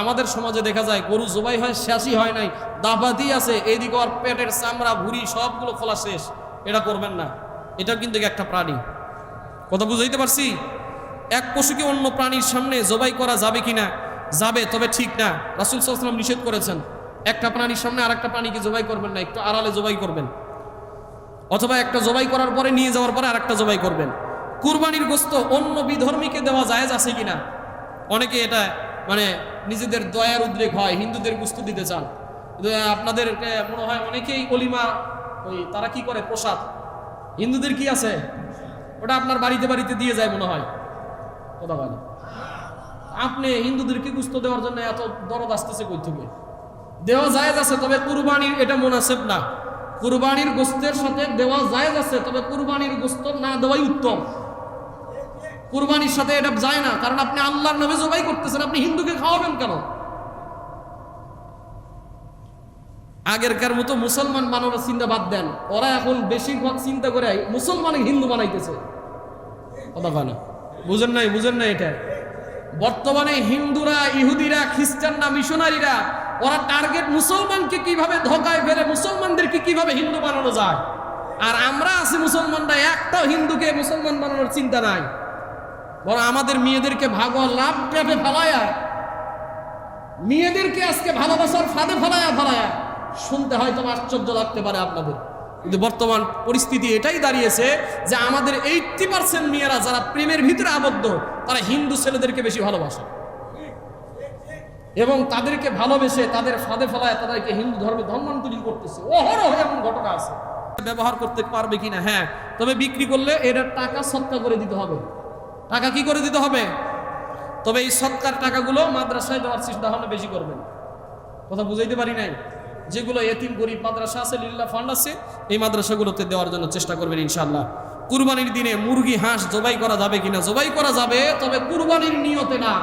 আমাদের সমাজে দেখা যায় গরু জবাই হয়, শেষই হয় নাই, দাবাতি আছে, এইদিকে আর পেটের চামড়া ভুঁড়ি সবগুলো খোলা শেষ। এটা করবেন না, এটা কিন্তু একটা প্রাণী। কথা বুঝাইতে পারছি? এক পশুকে অন্য প্রাণীর সামনে জবাই করা যাবে কিনা? যাবে, তবে ঠিক না। রাসূল সাল্লাল্লাহু আলাইহি ওয়াসাল্লাম নিষেধ করেছেন, একটা প্রাণীর সামনে আরেকটা প্রাণীকে জবাই করবেন না, একটু আড়ালে জবাই করবেন, অথবা একটা জবাই করার পরে নিয়ে যাওয়ার পরে আরেকটা জবাই করবেন। কুরবানির গোস্ত অন্য বিধর্মীকে দেওয়া জায়েজ আছে কিনা? অনেকে এটা মানে নিজেদের দয়ার উদ্রেক হয়, হিন্দুদের গুস্ত দিতে চান। আপনাদের মনে হয় অনেকেই অলিমা ওই তারা কি করে প্রসাদ, হিন্দুদের কি আছে ওটা আপনার বাড়িতে বাড়িতে দিয়ে যায় মনে হয়, কথা বলে। আপনি হিন্দুদেরকে গুস্ত দেওয়ার জন্য এত দরদ আসতেছে কই থেকে? দেওয়া জায়েজ আছে, তবে কুরবানির এটা মুনাসেব না। কুরবানির গোস্তের সাথে দেওয়া জায়েজ আছে, তবে কুরবানির গোস্ত না দেওয়াই উত্তম। কুরবানির সাথে এটা যায় না, কারণ আপনি আল্লাহর নামে জবাই করতেছেন, আপনি হিন্দুকে খাওয়াবেন কেন? আগেরকার মতো মুসলমান বানানোর চিন্তা বাদ দেন, ওরা এখন বেশিরভাগ চিন্তা করে মুসলমানকে হিন্দু বানাইতেছে, কথা বলে। বুঝেন নাই এটা? বর্তমানে হিন্দুরা, ইহুদিরা, খ্রিস্টানরা, মিশনারিরা ওরা টার্গেট মুসলমানকে কিভাবে ধোকায় ফেলে, মুসলমানদেরকে কিভাবে হিন্দু বানানো যায়। আর আমরা আছি মুসলমানরা, একটাও হিন্দুকে মুসলমান বানানোর চিন্তা নাই, বরং আমাদের মেয়েদেরকে ভাগল লাভ ট্র্যাপে ফেলায়া, মেয়েদেরকে আজকে ভালোবাসার ফাঁদে ফেলায়া শুনতে হয়তো আশ্চর্য লাগতে পারে আপনাদের, কিন্তু বর্তমান পরিস্থিতি এটাই দাঁড়িয়েছে যে আমাদের 80% মেয়েরা যারা প্রেমের ভিতরে আবদ্ধ তারা হিন্দু ছেলেদেরকে বেশি ভালোবাসে, এবং তাদেরকে ভালোবেসে তাদের ফাঁদে ফেলায় তাদেরকে হিন্দু ধর্মে ধর্মান্তরিত করতেছে। অহরহ এমন ঘটনা আছে। ব্যবহার করতে পারবে কিনা? হ্যাঁ, তবে বিক্রি করলে এটা টাকা সৎকা করে দিতে হবে। টাকা কি করে দিতে হবে? তবে এই সৎকার টাকাগুলো মাদ্রাসায় দেওয়ার চেষ্টা হলে বেশি করবেন। কথা বুঝাইতে পারি নাই? যেগুলো এতিম গরিব মাদ্রাসা আছে, লিল্লাহ ফান্ড আছে, এই মাদ্রাসাগুলোতে দেওয়ার জন্য চেষ্টা করবেন ইনশাআল্লাহ। কুরবানির দিনে মুরগি হাঁস জবাই করা যাবে কিনা? জবাই করা যাবে, তবে কুরবানির নিয়তে না।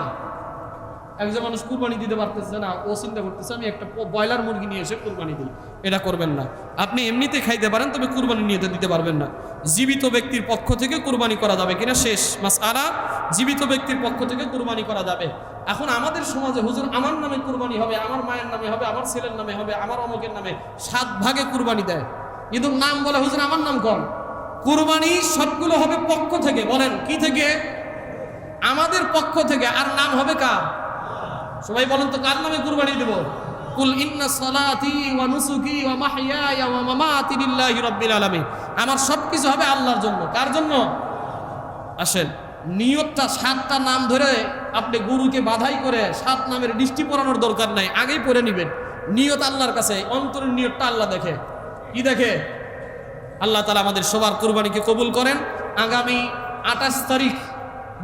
একজন মানুষ কুরবানি দিতে পারতেছে না, ও চিন্তা করতেছে আমি একটা ব্রয়লার মুরগি নিয়ে এসে কুরবানি দিই, এটা করবেন না। আপনি এমনিতে খাইতে পারেন, তবে কুরবানি নিয়তে দিতে পারবেন না। জীবিত ব্যক্তির পক্ষ থেকে কুরবানি করা যাবে কিনা শেষ মাসআলা। জীবিত ব্যক্তির পক্ষ থেকে কুরবানি করা যাবে। এখন আমাদের সমাজে হুজুর আমার নামে কুরবানি হবে, আমার মায়ের নামে হবে, আমার ছেলের নামে হবে, আমার অমুকের নামে 7 ভাগে কুরবানি দেয়, কিন্তু নাম বলে হুজুর আমার নাম কর। কুরবানি সবগুলো হবে পক্ষ থেকে। বলেন কি থেকে? আমাদের পক্ষ থেকে। আর নাম হবে কার? সবাই বলেন তো কার নামে কুরবানি দেব? কুল ইন্না সালাতি ওয়া নুসুকি ওয়া মাহইয়ায়া ওয়া মামাতি লিল্লাহি রাব্বিল আলামিন। আমার সবকিছু হবে আল্লাহর জন্য। কার জন্য? আসেন, নিয়তটা 7টা নাম ধরে আপনি গুরুকে বাধাই করে 7 নামের দৃষ্টি পড়ানোর দরকার নাই, আগেই পড়ে নেবেন। নিয়ত আল্লাহর কাছে, অন্তরের নিয়তটা আল্লাহ দেখে। কি দেখে? আল্লাহ তাআলা আমাদের সবার কুরবানিকে কবুল করেন। আগামী 28 তারিখ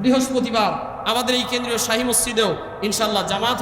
বৃহস্পতিবার আমাদের এই কেন্দ্রীয় শাহী মসজিদেও ইনশাআল্লাহ জামাত